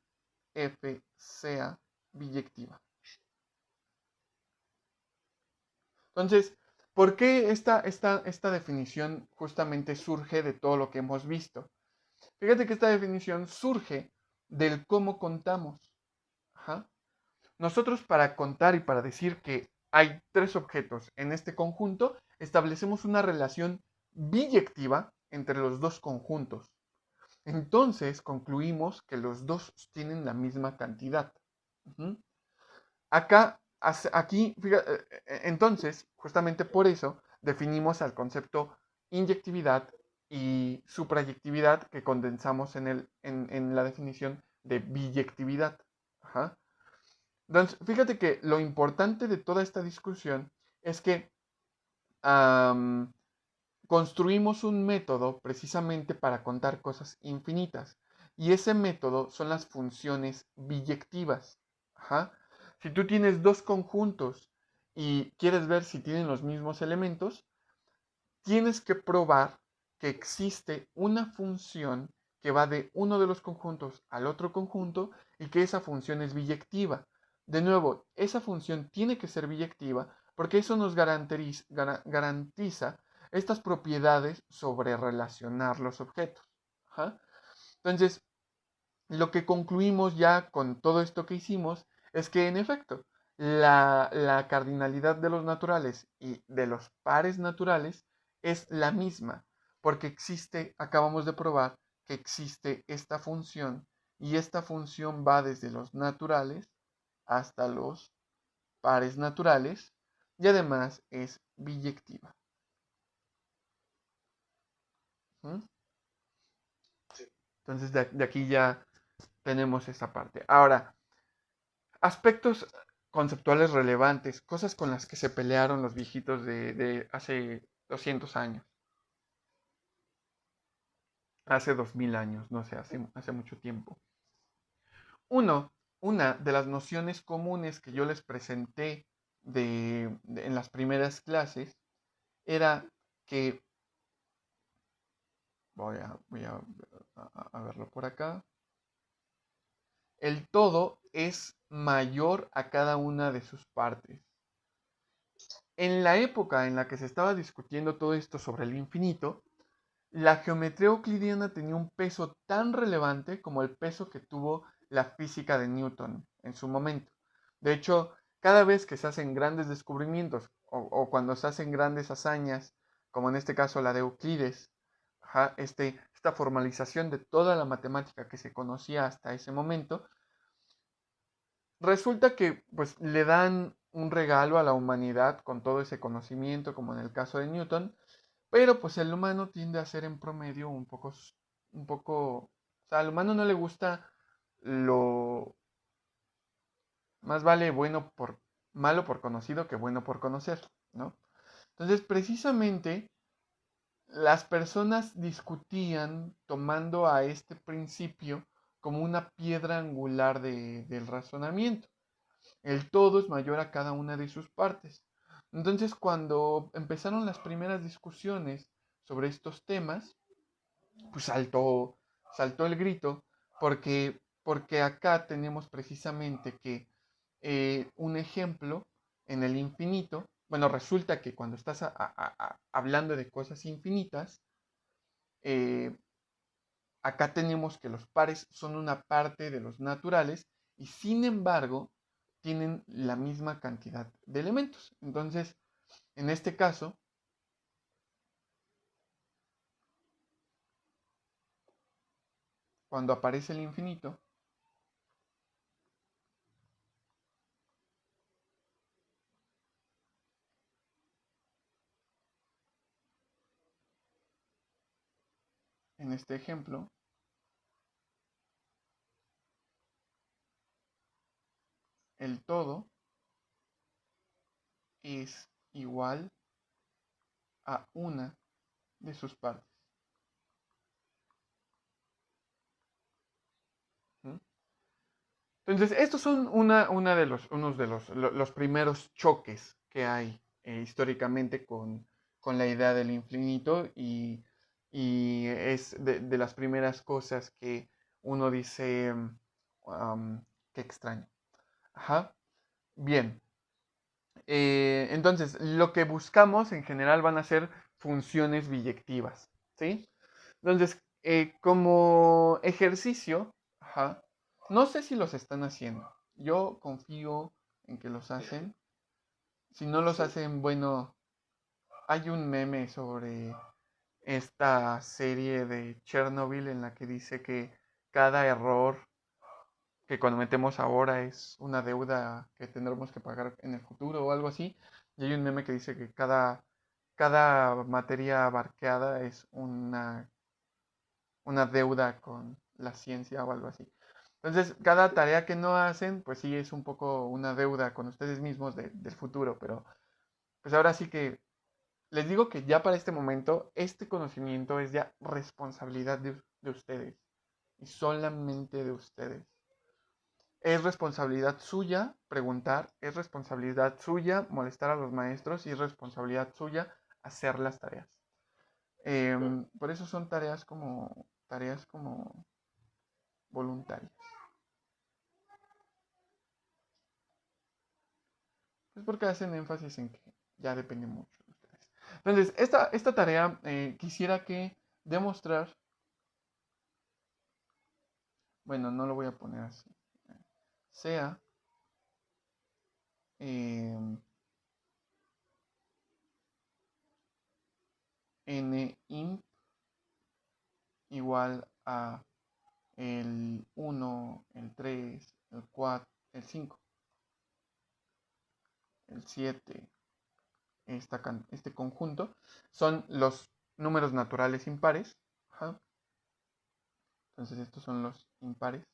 F sea biyectiva. Entonces, ¿por qué esta definición justamente surge de todo lo que hemos visto? Fíjate que esta definición surge del cómo contamos. Ajá. Nosotros para contar y para decir que hay tres objetos en este conjunto, establecemos una relación biyectiva entre los dos conjuntos. Entonces concluimos que los dos tienen la misma cantidad. Uh-huh. Aquí, fíjate, entonces, justamente por eso definimos al concepto inyectividad y suprayectividad que condensamos en la definición de biyectividad. Ajá. Entonces, fíjate que lo importante de toda esta discusión es que construimos un método precisamente para contar cosas infinitas. Y ese método son las funciones biyectivas. Ajá. Si tú tienes dos conjuntos y quieres ver si tienen los mismos elementos, tienes que probar que existe una función que va de uno de los conjuntos al otro conjunto y que esa función es biyectiva. De nuevo, esa función tiene que ser biyectiva porque eso nos garantiza estas propiedades sobre relacionar los objetos. Ajá. Entonces, lo que concluimos ya con todo esto que hicimos es que en efecto, la cardinalidad de los naturales y de los pares naturales es la misma, porque acabamos de probar que existe esta función y esta función va desde los naturales hasta los pares naturales y además es biyectiva. ¿Mm? Sí. Entonces de aquí ya tenemos esa parte. Ahora, aspectos conceptuales relevantes, cosas con las que se pelearon los viejitos de hace 200 años. hace 2000 años, no sé, hace mucho tiempo. Uno, una de las nociones comunes que yo les presenté en las primeras clases era que, voy a verlo por acá, el todo es mayor a cada una de sus partes. En la época en la que se estaba discutiendo todo esto sobre el infinito, la geometría euclidiana tenía un peso tan relevante como el peso que tuvo la física de Newton en su momento. De hecho, cada vez que se hacen grandes descubrimientos o cuando se hacen grandes hazañas, como en este caso la de Euclides, esta formalización de toda la matemática que se conocía hasta ese momento, resulta que pues le dan un regalo a la humanidad con todo ese conocimiento, como en el caso de Newton, pero pues el humano tiende a ser en promedio o sea, al humano no le gusta lo, más vale malo por conocido que bueno por conocer, ¿no? Entonces, precisamente, las personas discutían tomando a este principio como una piedra angular del razonamiento. El todo es mayor a cada una de sus partes. Entonces, cuando empezaron las primeras discusiones sobre estos temas, pues saltó el grito, porque acá tenemos precisamente que un ejemplo en el infinito, bueno, resulta que cuando estás hablando de cosas infinitas, eh, acá tenemos que los pares son una parte de los naturales y sin embargo tienen la misma cantidad de elementos. Entonces, en este caso, cuando aparece el infinito, en este ejemplo, el todo es igual a una de sus partes. ¿Mm? Entonces, estos son unos de los primeros choques que hay históricamente con la idea del infinito y es de las primeras cosas que uno dice, qué extraño. Ajá. Bien. Entonces, lo que buscamos en general van a ser funciones biyectivas, ¿sí? Entonces, como ejercicio, ajá, no sé si los están haciendo. Yo confío en que los hacen. Si no los Sí. hacen, bueno, hay un meme sobre esta serie de Chernobyl en la que dice que cada error que cometemos ahora es una deuda que tendremos que pagar en el futuro o algo así. Y hay un meme que dice que cada materia abarcada es una deuda con la ciencia o algo así. Entonces, cada tarea que no hacen, pues sí es un poco una deuda con ustedes mismos del futuro, pero pues ahora sí que les digo que ya para este momento, este conocimiento es ya responsabilidad de ustedes y solamente de ustedes. Es responsabilidad suya preguntar, es responsabilidad suya molestar a los maestros y es responsabilidad suya hacer las tareas. Claro. Por eso son tareas como voluntarias. Es porque hacen énfasis en que ya depende mucho de ustedes. Entonces, esta tarea quisiera que demostrar, bueno, no lo voy a poner así, sea eh, n igual a el 1, el 3, el 4, el 5, el 7, este conjunto, son los números naturales impares. Ajá. Entonces estos son los impares.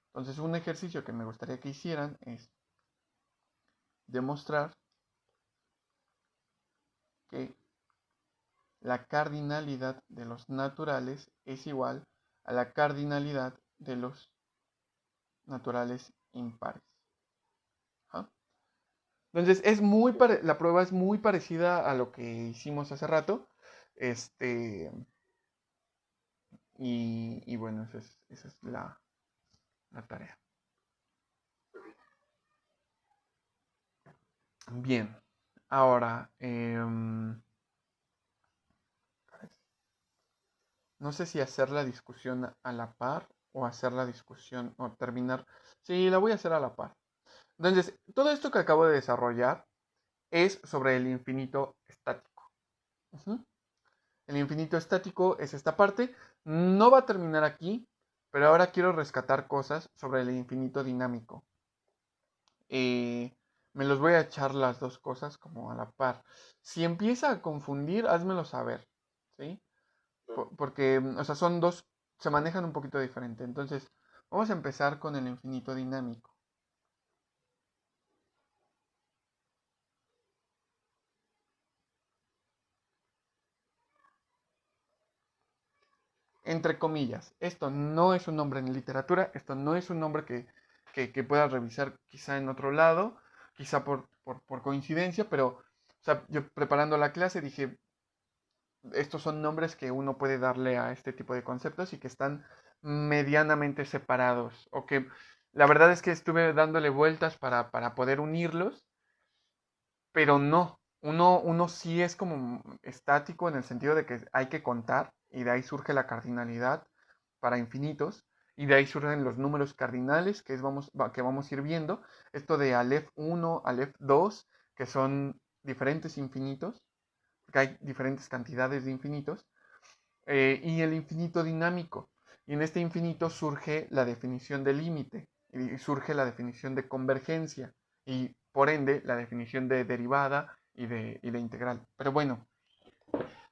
Entonces un ejercicio que me gustaría que hicieran es demostrar que la cardinalidad de los naturales es igual a la cardinalidad de los naturales impares. ¿Ah? Entonces, la prueba es muy parecida a lo que hicimos hace rato. Y bueno, esa es la tarea. Bien, ahora, no sé si hacer la discusión a la par o hacer la discusión o terminar. Sí, la voy a hacer a la par. Entonces, todo esto que acabo de desarrollar es sobre el infinito estático. Ujú. El infinito estático es esta parte. No va a terminar aquí, pero ahora quiero rescatar cosas sobre el infinito dinámico. Me los voy a echar las dos cosas como a la par. Si empieza a confundir, házmelo saber, ¿sí? Porque, o sea, son dos, se manejan un poquito diferente. Entonces, vamos a empezar con el infinito dinámico. Entre comillas, esto no es un nombre en literatura, esto no es un nombre que puedas revisar quizá en otro lado, quizá por coincidencia, pero o sea, yo preparando la clase dije, estos son nombres que uno puede darle a este tipo de conceptos y que están medianamente separados, o que la verdad es que estuve dándole vueltas para poder unirlos, pero no. Uno sí es como estático en el sentido de que hay que contar y de ahí surge la cardinalidad para infinitos y de ahí surgen los números cardinales que vamos a ir viendo. Esto de Aleph 1, Aleph 2, que son diferentes infinitos, porque hay diferentes cantidades de infinitos, y el infinito dinámico. Y en este infinito surge la definición de límite y surge la definición de convergencia y por ende la definición de derivada y de integral. Pero bueno,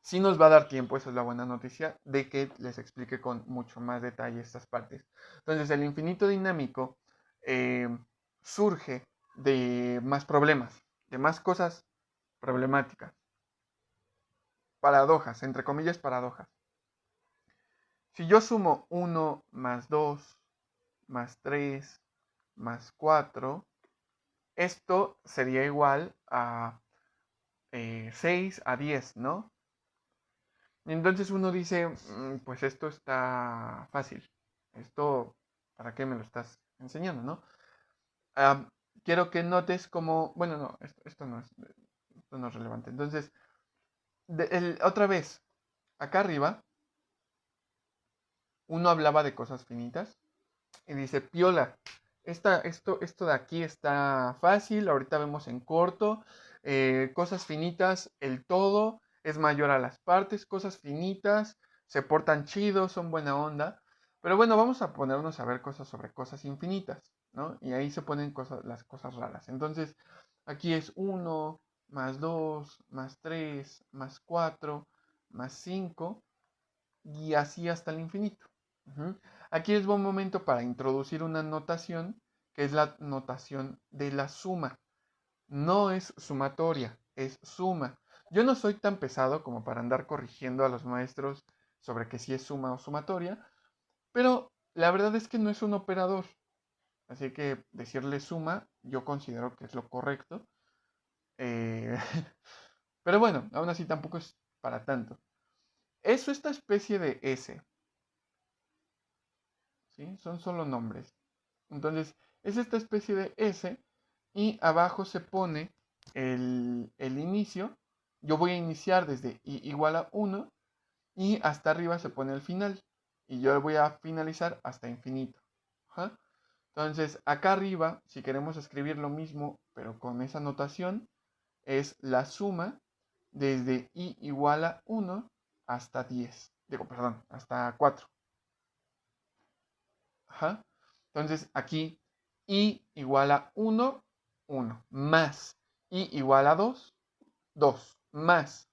sí nos va a dar tiempo, esa es la buena noticia, de que les explique con mucho más detalle estas partes. Entonces el infinito dinámico eh, surge de más problemas, de más cosas problemáticas, paradojas, entre comillas paradojas. Si yo sumo 1 más 2 más 3 más 4, esto sería igual a 6 a 10, ¿no? Entonces uno dice, pues esto está fácil. Esto, ¿para qué me lo estás enseñando, no? Ah, quiero que notes como, bueno, no, esto no es relevante. Entonces, otra vez, acá arriba, uno hablaba de cosas finitas y dice, piola, esto de aquí está fácil, ahorita vemos en corto, cosas finitas, el todo es mayor a las partes, cosas finitas, se portan chidos, son buena onda, pero bueno, vamos a ponernos a ver cosas sobre cosas infinitas, ¿no? Y ahí se ponen las cosas raras. Entonces, aquí es 1 más 2 más 3 más 4 más 5 y así hasta el infinito. Ujú. Aquí es buen momento para introducir una notación que es la notación de la suma. No es sumatoria, es suma. Yo no soy tan pesado como para andar corrigiendo a los maestros sobre que si es suma o sumatoria, pero la verdad es que no es un operador. Así que decirle suma yo considero que es lo correcto. Eh, pero bueno, aún así tampoco es para tanto. Es esta especie de S. ¿Sí? Son solo nombres. Entonces, es esta especie de S y abajo se pone el inicio. Yo voy a iniciar desde i igual a 1 y hasta arriba se pone el final. Y yo voy a finalizar hasta infinito. Ajá. Entonces, acá arriba, si queremos escribir lo mismo, pero con esa notación, es la suma desde i igual a 1 hasta 10. Digo, perdón, hasta 4. Ajá. Entonces aquí i igual a 1, 1, más i igual a 2, 2, más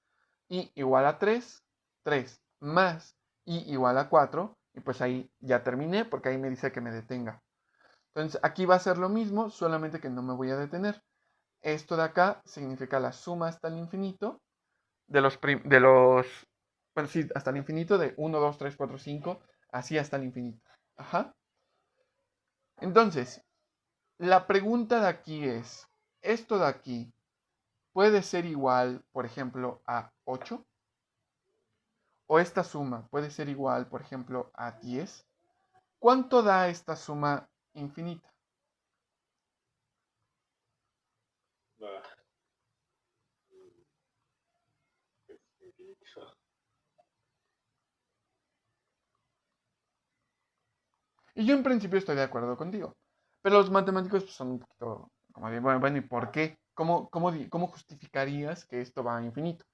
i igual a 3, 3, más i igual a 4, y pues ahí ya terminé porque ahí me dice que me detenga. Entonces aquí va a ser lo mismo, solamente que no me voy a detener. Esto de acá significa la suma hasta el infinito, bueno, sí, hasta el infinito de 1, 2, 3, 4, 5, así hasta el infinito. Ajá. Entonces, la pregunta de aquí es, ¿esto de aquí puede ser igual, por ejemplo, a 8? ¿O esta suma puede ser igual, por ejemplo, a 10? ¿Cuánto da esta suma infinita? Ah, es infinito. Y yo en principio estoy de acuerdo contigo. Pero los matemáticos pues, son un poquito como de, bueno, ¿y por qué? ¿Cómo justificarías que esto va a infinito?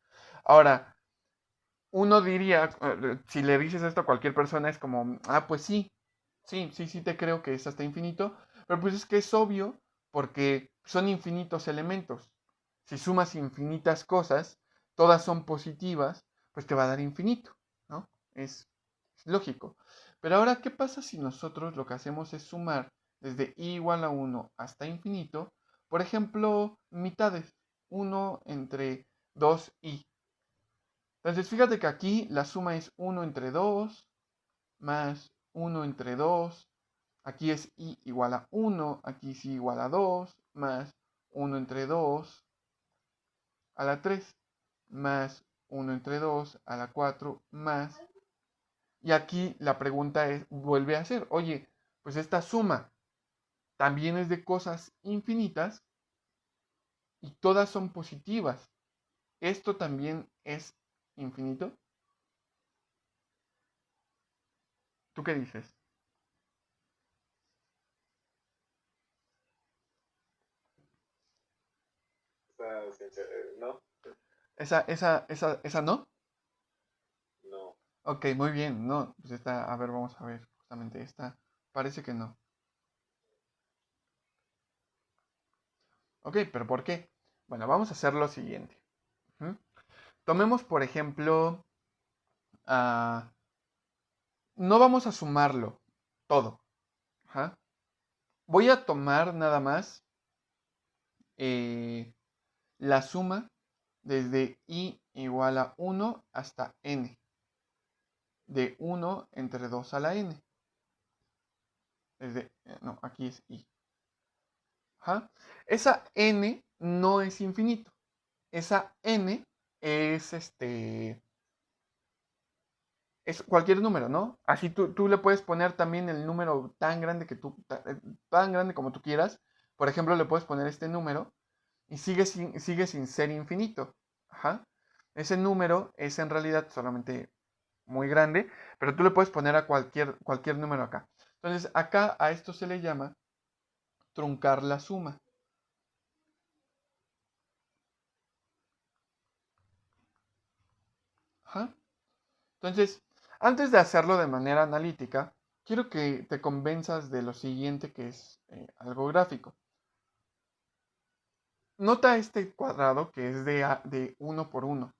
Ahora, uno diría, si le dices esto a cualquier persona, es como, ah, pues sí, sí te creo que es hasta infinito, pero pues es que es obvio porque son infinitos elementos. Si sumas infinitas cosas, todas son positivas, pues te va a dar infinito, ¿no? Es lógico. Pero ahora, ¿qué pasa si nosotros lo que hacemos es sumar desde i igual a 1 hasta infinito? Por ejemplo, mitades, 1 entre 2i. Entonces, fíjate que aquí la suma es 1 entre 2 más 1 entre 2. Aquí es i igual a 1, aquí es i igual a 2, más 1 entre 2 a la 3, más 1 entre 2 a la 4, más. Y aquí la pregunta es, vuelve a ser, oye, pues esta suma también es de cosas infinitas y todas son positivas. ¿Esto también es infinito? ¿Tú qué dices? No, ¿Esa no? no. Ok, muy bien, no, pues esta, a ver, vamos a ver, justamente esta, parece que no. Ok, pero ¿por qué? Bueno, vamos a hacer lo siguiente. ¿Mm? Tomemos, por ejemplo, no vamos a sumarlo todo. Ajá. Voy a tomar nada más eh, la suma desde i igual a 1 hasta n, de 1 entre 2 a la n. No, aquí es i. Ajá. Esa n no es infinito. Esa n es es cualquier número, ¿no? Así tú le puedes poner también el número tan grande tan grande como tú quieras. Por ejemplo, le puedes poner este número y sigue sin ser infinito. Ajá. Ese número es en realidad solamente muy grande, pero tú le puedes poner a cualquier número acá. Entonces, acá a esto se le llama truncar la suma. Ajá. Entonces, antes de hacerlo de manera analítica, quiero que te convenzas de lo siguiente que es algo gráfico. Nota este cuadrado que es de 1 por 1.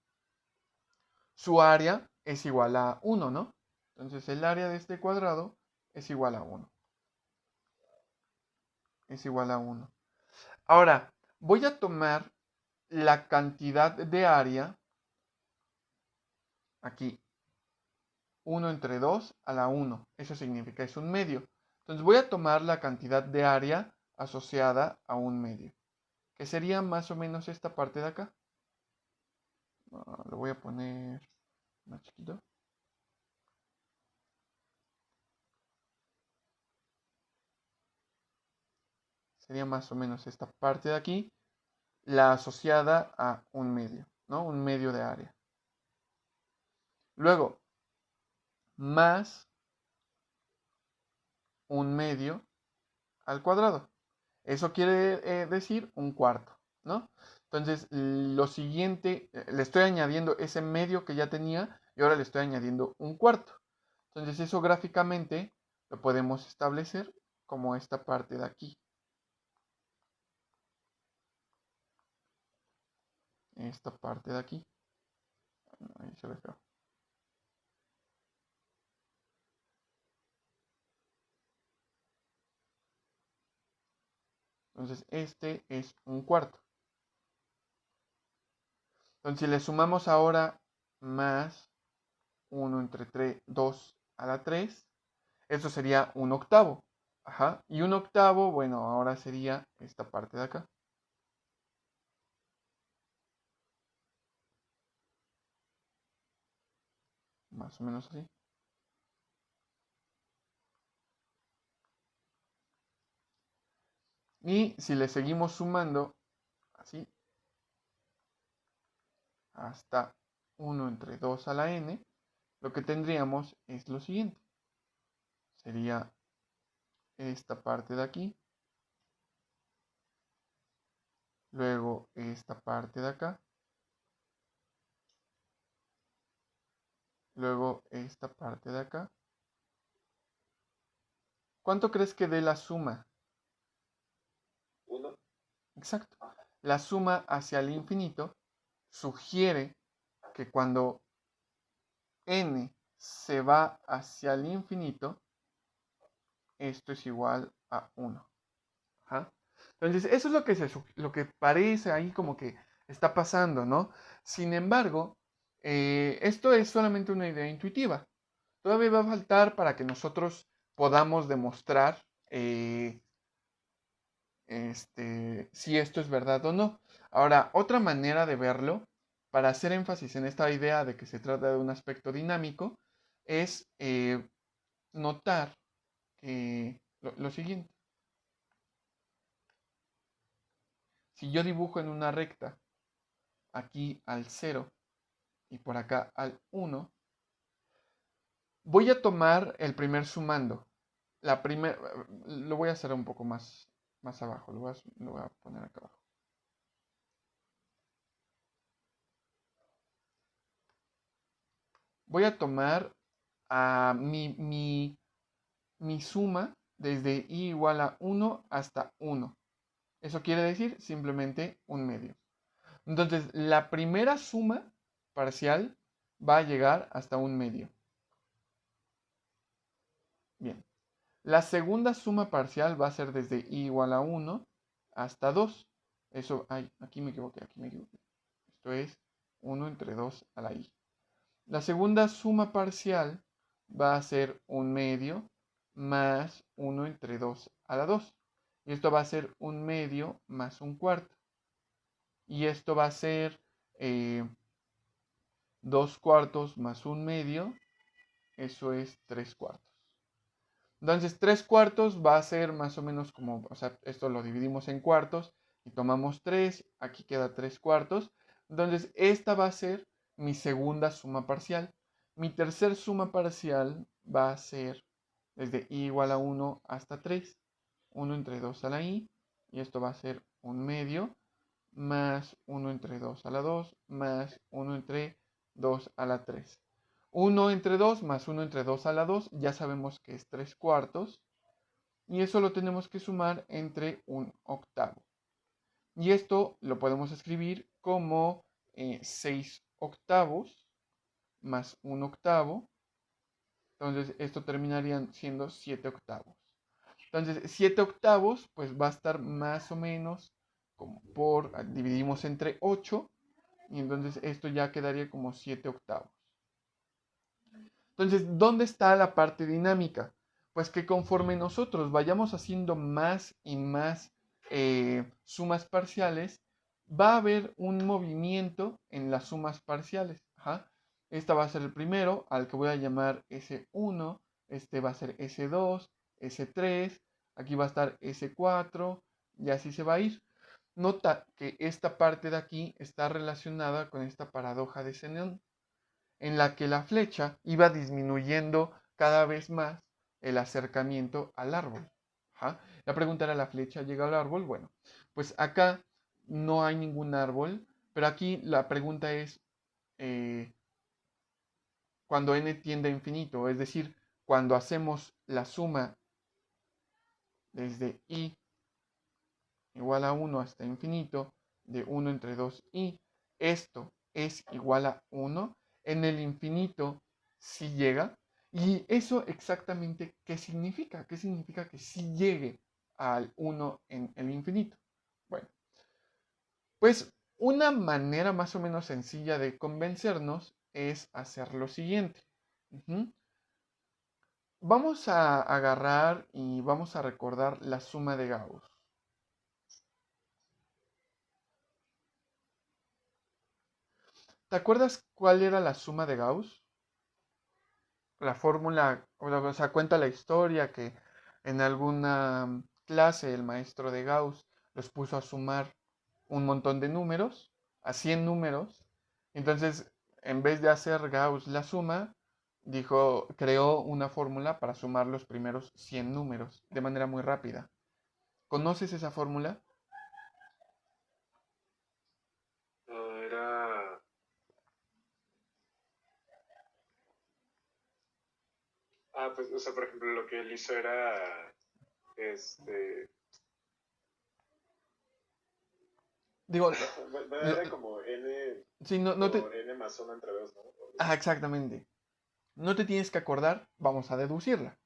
Su área es igual a 1, ¿no? Entonces el área de este cuadrado es igual a 1. Es igual a 1. Ahora, voy a tomar la cantidad de área, aquí, 1 entre 2 a la 1. Eso significa, es un medio. Entonces voy a tomar la cantidad de área asociada a un medio, que sería más o menos esta parte de acá. Lo voy a poner más chiquito. Sería más o menos esta parte de aquí, la asociada a un medio, ¿no? Un medio de área. Luego, más un medio al cuadrado. Eso quiere decir un cuarto, ¿no? Entonces, lo siguiente, le estoy añadiendo ese medio que ya tenía y ahora le estoy añadiendo un cuarto. Entonces, eso gráficamente lo podemos establecer como esta parte de aquí. Esta parte de aquí. Ahí se ve feo. Entonces, este es un cuarto. Entonces, si le sumamos ahora más 1 entre 3, 2 a la 3, eso sería un octavo. Ajá. Y un octavo, bueno, ahora sería esta parte de acá. Más o menos así. Y si le seguimos sumando, así, hasta 1 entre 2 a la n, lo que tendríamos es lo siguiente. Sería esta parte de aquí, luego esta parte de acá, luego esta parte de acá. ¿Cuánto crees que dé la suma? 1. Exacto. La suma hacia el infinito sugiere que cuando n se va hacia el infinito, esto es igual a 1. Ajá. Entonces, eso es lo que parece ahí como que está pasando, ¿no? Sin embargo, esto es solamente una idea intuitiva. Todavía va a faltar para que nosotros podamos demostrar si esto es verdad o no. Ahora, otra manera de verlo, para hacer énfasis en esta idea de que se trata de un aspecto dinámico, es notar lo siguiente. Si yo dibujo en una recta aquí al 0 y por acá al 1, voy a tomar el primer sumando. Lo voy a hacer un poco más abajo, lo voy a poner acá abajo. Voy a tomar a mi suma desde i igual a 1 hasta 1. Eso quiere decir simplemente un medio. Entonces, la primera suma parcial va a llegar hasta un medio. Bien. La segunda suma parcial va a ser desde i igual a 1 hasta 2. Eso, aquí me equivoqué, aquí me equivoqué. Esto es 1 entre 2 a la i. La segunda suma parcial va a ser un medio más 1 entre 2 a la 2. Y esto va a ser un medio más un cuarto. Y esto va a ser 2 cuartos más un medio. Eso es 3 cuartos. Entonces, 3 cuartos va a ser más o menos como, o sea, esto lo dividimos en cuartos y tomamos 3, aquí queda 3 cuartos. Entonces, esta va a ser mi segunda suma parcial. Mi tercer suma parcial va a ser desde i igual a 1 hasta 3, 1 entre 2 a la i, y esto va a ser un medio, más 1 entre 2 a la 2, más 1 entre 2 a la 3. 1 entre 2 más 1 entre 2 a la 2, ya sabemos que es 3 cuartos, y eso lo tenemos que sumar entre un octavo. Y esto lo podemos escribir como 6 octavos más un octavo. Entonces esto terminaría siendo 7 octavos. Entonces 7 octavos pues va a estar más o menos como dividimos entre 8 y entonces esto ya quedaría como 7 octavos. Entonces, ¿dónde está la parte dinámica? Pues que conforme nosotros vayamos haciendo más y más sumas parciales, va a haber un movimiento en las sumas parciales. Ajá. Esta va a ser el primero, al que voy a llamar S1, este va a ser S2, S3, aquí va a estar S4, y así se va a ir. Nota que esta parte de aquí está relacionada con esta paradoja de Zenón, en la que la flecha iba disminuyendo cada vez más el acercamiento al árbol. Ajá. La pregunta era, ¿la flecha llega al árbol? Bueno, pues acá no hay ningún árbol, pero aquí la pregunta es eh, cuando n tiende a infinito, es decir, cuando hacemos la suma desde i igual a 1 hasta infinito, de 1 entre 2i, esto es igual a 1, en el infinito sí llega. ¿Y eso exactamente qué significa? ¿Qué significa que sí llegue al 1 en el infinito? Bueno, pues Una manera más o menos sencilla de convencernos es hacer lo siguiente. Vamos a agarrar y vamos a recordar la suma de Gauss. ¿Te acuerdas cuál era la suma de Gauss? La fórmula, o sea, cuenta la historia que en alguna clase el maestro de Gauss los puso a sumar un montón de números, a 100 números. Entonces, en vez de hacer Gauss la suma, creó una fórmula para sumar los primeros 100 números de manera muy rápida. ¿Conoces esa fórmula? Era. Pues, o sea, por ejemplo, lo que él hizo era. Este. Digo, Era como n sí, por n más 1 entre 2, ¿no? exactamente. No te tienes que acordar, vamos a deducirla.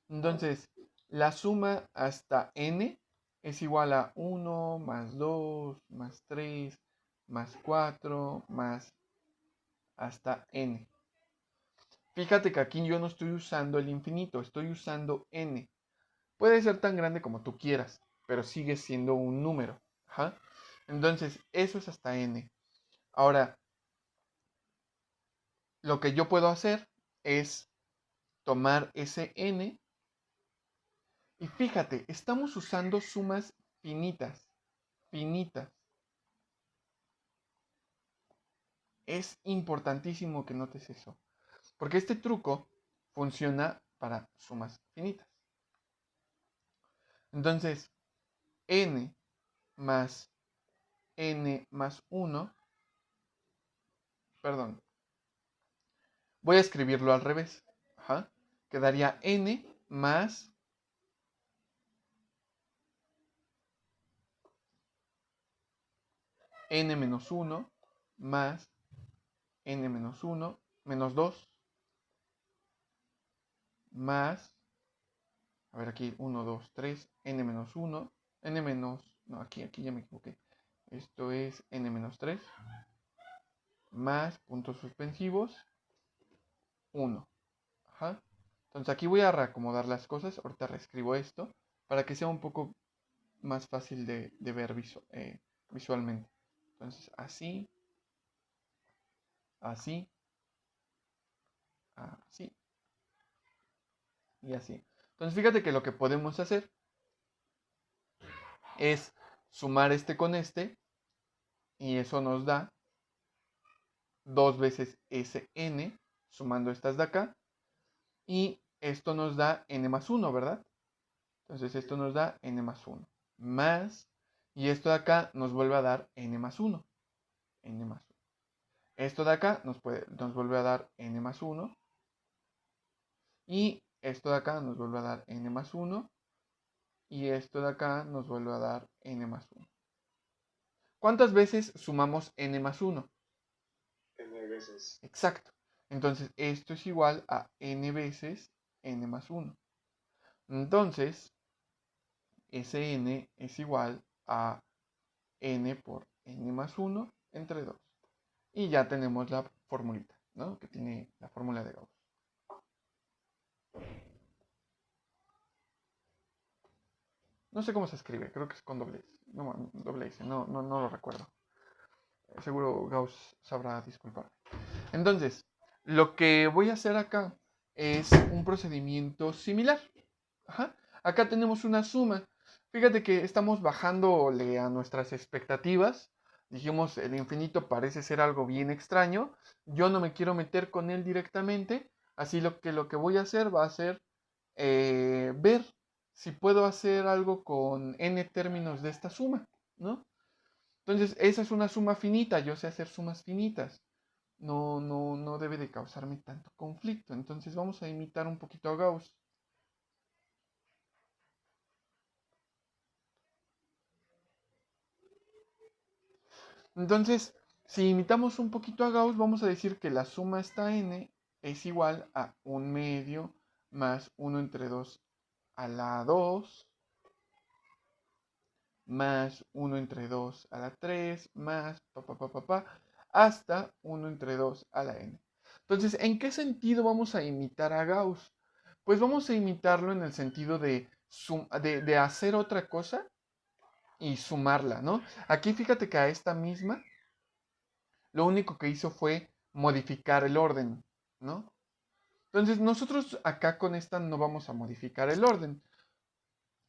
Entonces, la suma hasta n es igual a 1 más 2 más 3 más 4 más hasta n. Fíjate que aquí yo no estoy usando el infinito, estoy usando n. Puede ser tan grande como tú quieras, pero sigue siendo un número. ¿Ja? Entonces, eso es hasta n. Ahora, lo que yo puedo hacer es tomar ese n y fíjate, estamos usando sumas finitas. Finitas. Es importantísimo que notes eso, porque este truco funciona para sumas finitas. Entonces, n más n más 1, perdón, voy a escribirlo al revés. Ajá. Quedaría n más n menos 1 más n menos 1 menos 2 más, a ver aquí, 1, 2, 3, n menos 1, n menos, no, aquí ya me equivoqué. Esto es n menos 3 más puntos suspensivos 1. Ajá. Entonces aquí voy a reacomodar las cosas. Ahorita reescribo esto para que sea un poco más fácil de ver visualmente. Entonces así, así, así y así. Entonces fíjate que lo que podemos hacer es sumar este con este y eso nos da 2 veces Sn sumando estas de acá y esto nos da n más 1, ¿verdad? Entonces esto nos da n más 1 más, y esto de acá nos vuelve a dar n más 1. N más 1. Esto de acá nos vuelve a dar n más 1. Y esto de acá nos vuelve a dar n más 1. Y esto de acá nos vuelve a dar n más 1. ¿Cuántas veces sumamos n más 1? N veces. Exacto. Entonces esto es igual a n veces n más 1. Entonces, Sn es igual a n por n más 1 entre 2. Y ya tenemos la formulita, ¿no? Que tiene la fórmula de Gauss. No sé cómo se escribe, creo que es con doble S. No, doble S, no lo recuerdo. Seguro Gauss sabrá disculpar. Entonces, lo que voy a hacer acá es un procedimiento similar. Ajá. Acá tenemos una suma. Fíjate que estamos bajándole a nuestras expectativas. Dijimos, el infinito parece ser algo bien extraño. Yo no me quiero meter con él directamente. Así lo que voy a hacer va a ser ver si puedo hacer algo con n términos de esta suma, ¿no? Entonces, esa es una suma finita. Yo sé hacer sumas finitas. No debe de causarme tanto conflicto. Entonces, vamos a imitar un poquito a Gauss. Entonces, si imitamos un poquito a Gauss, vamos a decir que la suma hasta n es igual a 1 medio más 1 entre 2 a la 2 más 1 entre 2 a la 3 más hasta 1 entre 2 a la n. Entonces, ¿en qué sentido vamos a imitar a Gauss? Pues vamos a imitarlo en el sentido de hacer otra cosa y sumarla, ¿no? Aquí fíjate que a esta misma, lo único que hizo fue modificar el orden, ¿no? Entonces, nosotros acá con esta no vamos a modificar el orden.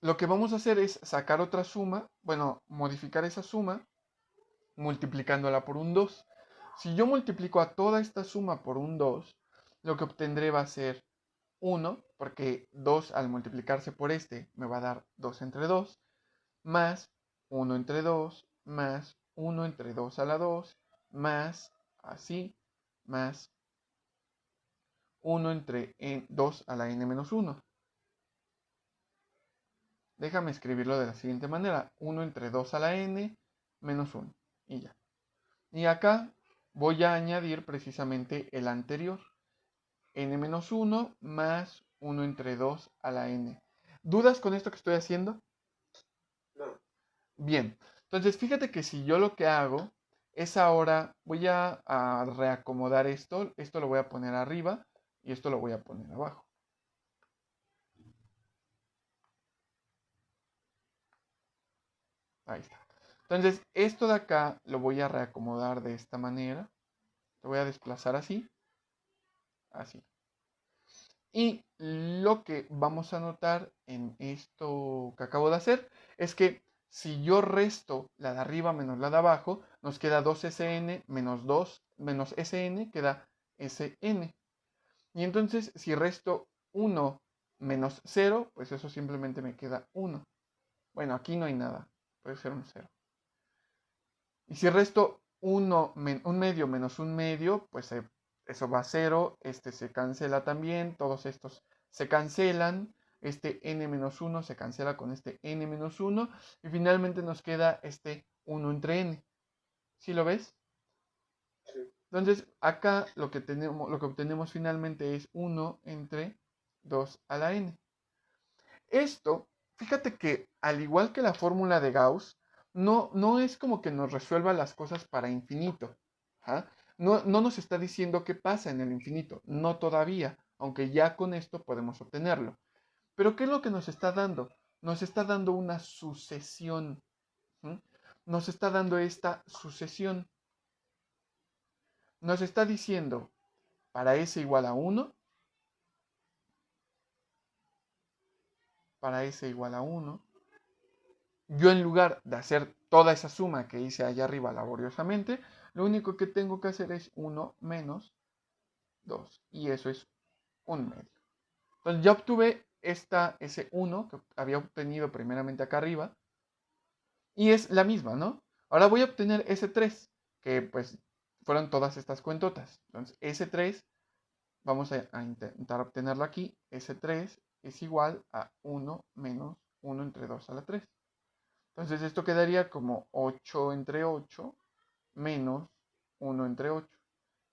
Lo que vamos a hacer es sacar otra suma, bueno, modificar esa suma multiplicándola por un 2. Si yo multiplico a toda esta suma por un 2, lo que obtendré va a ser 1, porque 2 al multiplicarse por este me va a dar 2 entre 2, más 1 entre 2, más 1 entre 2 a la 2, más así, más 1 entre 2 a la n menos 1. Déjame escribirlo de la siguiente manera. 1 entre 2 a la n menos 1. Y ya. Y acá voy a añadir precisamente el anterior. N menos 1 más 1 entre 2 a la n. ¿Dudas con esto que estoy haciendo? No. Bien. Entonces fíjate que si yo lo que hago es ahora, voy a reacomodar esto. Esto lo voy a poner arriba y esto lo voy a poner abajo. Ahí está. Entonces, esto de acá lo voy a reacomodar de esta manera. Lo voy a desplazar así. Así. Y lo que vamos a notar en esto que acabo de hacer es que si yo resto la de arriba menos la de abajo, nos queda 2SN menos 2 menos SN, queda SN. Y entonces, si resto 1 menos 0, pues eso simplemente me queda 1. Bueno, aquí no hay nada. Puede ser un 0. Y si resto un medio menos un medio, pues eso va a 0. Este se cancela también. Todos estos se cancelan. Este n menos 1 se cancela con este n menos 1. Y finalmente nos queda este 1 entre n. ¿Sí lo ves? Sí. Entonces, acá lo que obtenemos finalmente es 1 entre 2 a la n. Esto, fíjate que al igual que la fórmula de Gauss, no es como que nos resuelva las cosas para infinito. ¿Ah? No nos está diciendo qué pasa en el infinito, no todavía, aunque ya con esto podemos obtenerlo. Pero ¿qué es lo que nos está dando? Nos está dando una sucesión. ¿Sí? Nos está dando esta sucesión. Nos está diciendo, para s igual a 1, para s igual a 1, yo en lugar de hacer toda esa suma que hice allá arriba laboriosamente, lo único que tengo que hacer es 1 menos 2. Y eso es un medio. Entonces ya obtuve ese 1 que había obtenido primeramente acá arriba. Y es la misma, ¿no? Ahora voy a obtener ese 3, que pues fueron todas estas cuentotas. Entonces ese 3, vamos a intentar obtenerlo aquí. Ese 3 es igual a 1 menos 1 entre 2 a la 3. Entonces esto quedaría como 8 entre 8 menos 1 entre 8.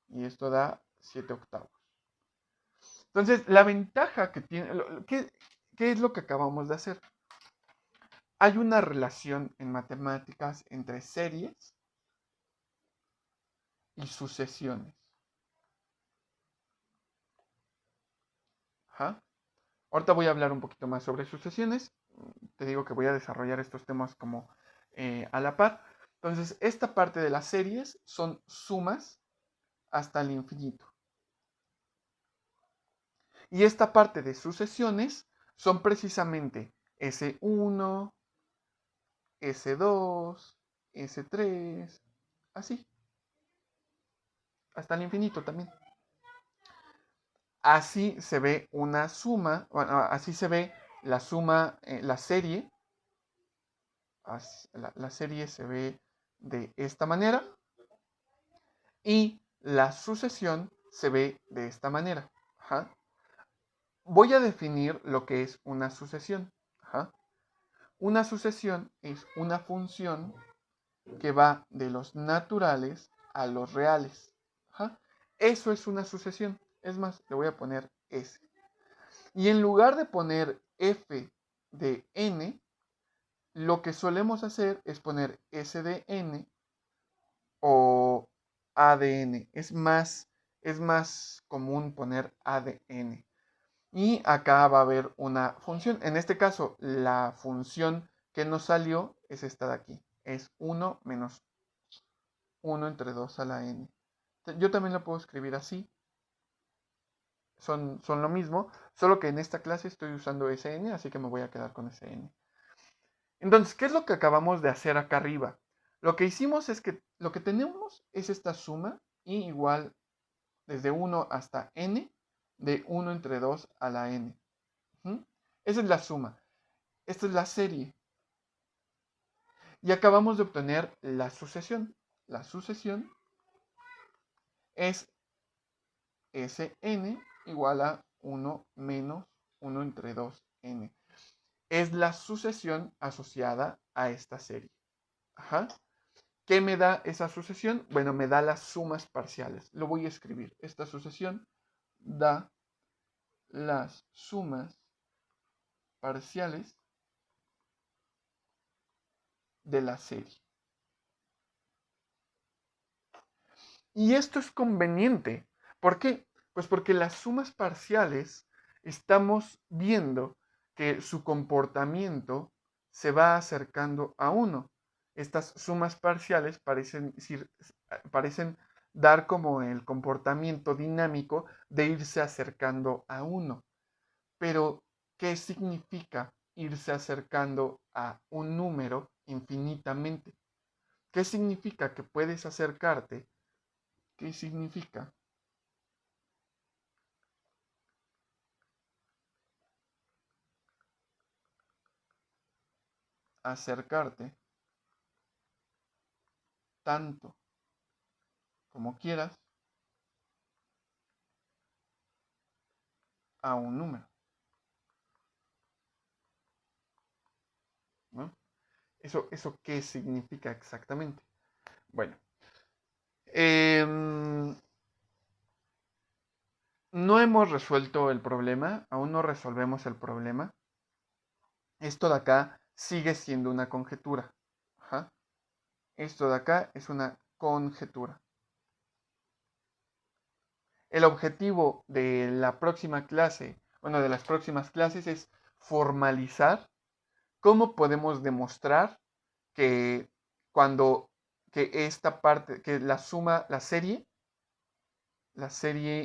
Y esto da 7 octavos. Entonces la ventaja que tiene, ¿qué es lo que acabamos de hacer? Hay una relación en matemáticas entre series y sucesiones. Ajá. Ahorita voy a hablar un poquito más sobre sucesiones. Te digo que voy a desarrollar estos temas como a la par. Entonces, esta parte de las series son sumas hasta el infinito. Y esta parte de sucesiones son precisamente S1, S2, S3, así, hasta el infinito también. Así se ve una suma, bueno, así se ve la suma, la serie. La serie se ve de esta manera y la sucesión se ve de esta manera. Ajá. Voy a definir lo que es una sucesión. Ajá. Una sucesión es una función que va de los naturales a los reales. Ajá. Eso es una sucesión. Es más, le voy a poner S. Y en lugar de poner f de n, lo que solemos hacer es poner S de n o A de n. Es más común poner A de n. Y acá va a haber una función. En este caso, la función que nos salió es esta de aquí. Es 1 menos 1 entre 2 a la n. Yo también lo puedo escribir así. Son lo mismo, solo que en esta clase estoy usando Sn, así que me voy a quedar con Sn. Entonces, ¿qué es lo que acabamos de hacer acá arriba? Lo que hicimos es que lo que tenemos es esta suma y igual desde 1 hasta n de 1 entre 2 a la n. ¿Mm? Esa es la suma. Esta es la serie. Y acabamos de obtener la sucesión. La sucesión es Sn igual a 1 menos 1 entre 2n. Es la sucesión asociada a esta serie. Ajá. ¿Qué me da esa sucesión? Bueno, me da las sumas parciales. Lo voy a escribir. Esta sucesión da las sumas parciales de la serie. Y esto es conveniente. ¿Por qué? Pues porque las sumas parciales estamos viendo que su comportamiento se va acercando a 1. Estas sumas parciales parecen dar como el comportamiento dinámico de irse acercando a 1. Pero, ¿qué significa irse acercando a un número infinitamente? ¿Qué significa que puedes acercarte? ¿Qué significa acercarte tanto como quieras a un número? ¿No? ¿Eso qué significa exactamente? Bueno, no hemos resuelto el problema, aún no resolvemos el problema. Esto de acá sigue siendo una conjetura. Ajá. Esto de acá es una conjetura. El objetivo de la próxima clase, bueno, de las próximas clases es formalizar cómo podemos demostrar que cuando que esta parte, que la suma, la serie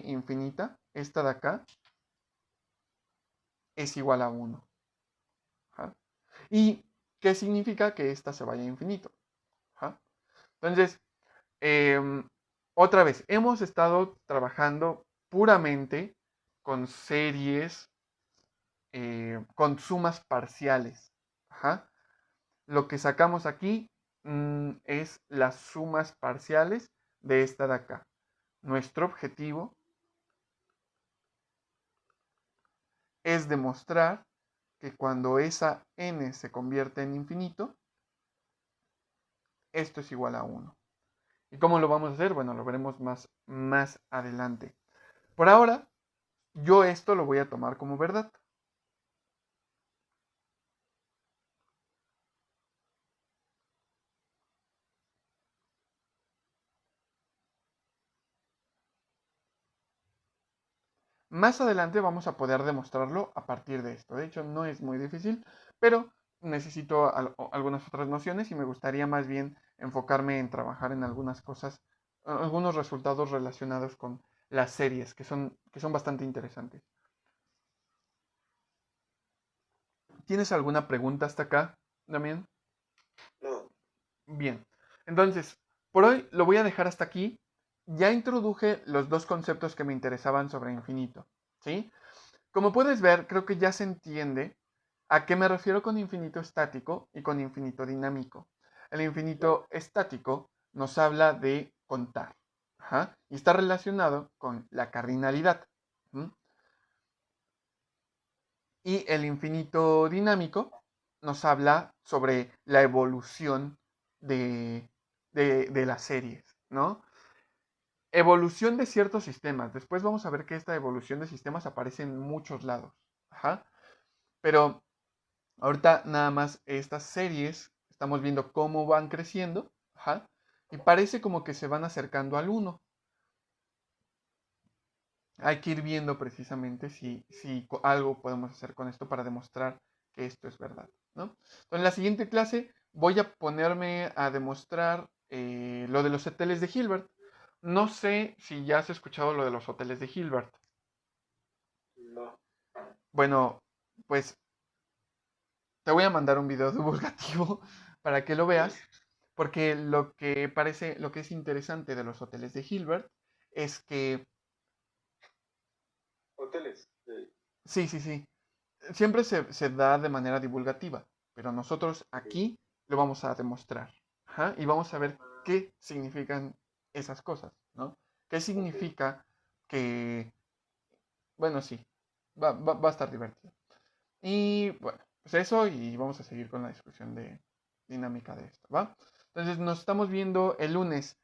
infinita, esta de acá, es igual a 1. ¿Ja? ¿Y qué significa que esta se vaya a infinito? ¿Ja? Entonces, otra vez, hemos estado trabajando puramente con series, con sumas parciales. ¿Ja? Lo que sacamos aquí es las sumas parciales de esta de acá. Nuestro objetivo es demostrar que cuando esa n se convierte en infinito, esto es igual a 1. ¿Y cómo lo vamos a hacer? Bueno, lo veremos más adelante. Por ahora, yo esto lo voy a tomar como verdad. Más adelante vamos a poder demostrarlo a partir de esto. De hecho, no es muy difícil, pero necesito algunas otras nociones y me gustaría más bien enfocarme en trabajar en algunas cosas, algunos resultados relacionados con las series, que son bastante interesantes. ¿Tienes alguna pregunta hasta acá, Damián? No. Bien. Entonces, por hoy lo voy a dejar hasta aquí. Ya introduje los dos conceptos que me interesaban sobre infinito, ¿sí? Como puedes ver, creo que ya se entiende a qué me refiero con infinito estático y con infinito dinámico. El infinito estático nos habla de contar, ajá, y está relacionado con la cardinalidad. ¿Mm? Y el infinito dinámico nos habla sobre la evolución de las series, ¿no? Evolución de ciertos sistemas. Después vamos a ver que esta evolución de sistemas aparece en muchos lados. Ajá. Pero Ahorita nada más estas series, estamos viendo cómo van creciendo, ajá, y parece como que se van acercando al uno. Hay que ir viendo precisamente si algo podemos hacer con esto para demostrar que esto es verdad, ¿no? Entonces, en la siguiente clase voy a ponerme a demostrar lo de los hoteles de Hilbert. No sé si ya has escuchado lo de los hoteles de Hilbert. No. Bueno, pues te voy a mandar un video divulgativo para que lo Ok. veas, porque lo que parece, lo que es interesante de los hoteles de Hilbert es que, Hoteles. sí, sí, sí, siempre se da de manera divulgativa, pero nosotros Ok. aquí lo vamos a demostrar. Ajá, y vamos a ver Ah, qué significan esas cosas, ¿no? ¿Qué ok. significa que, bueno, sí, va a estar divertido. Y bueno, pues eso y vamos a seguir con la discusión de dinámica de esto, ¿va? Entonces nos estamos viendo el lunes.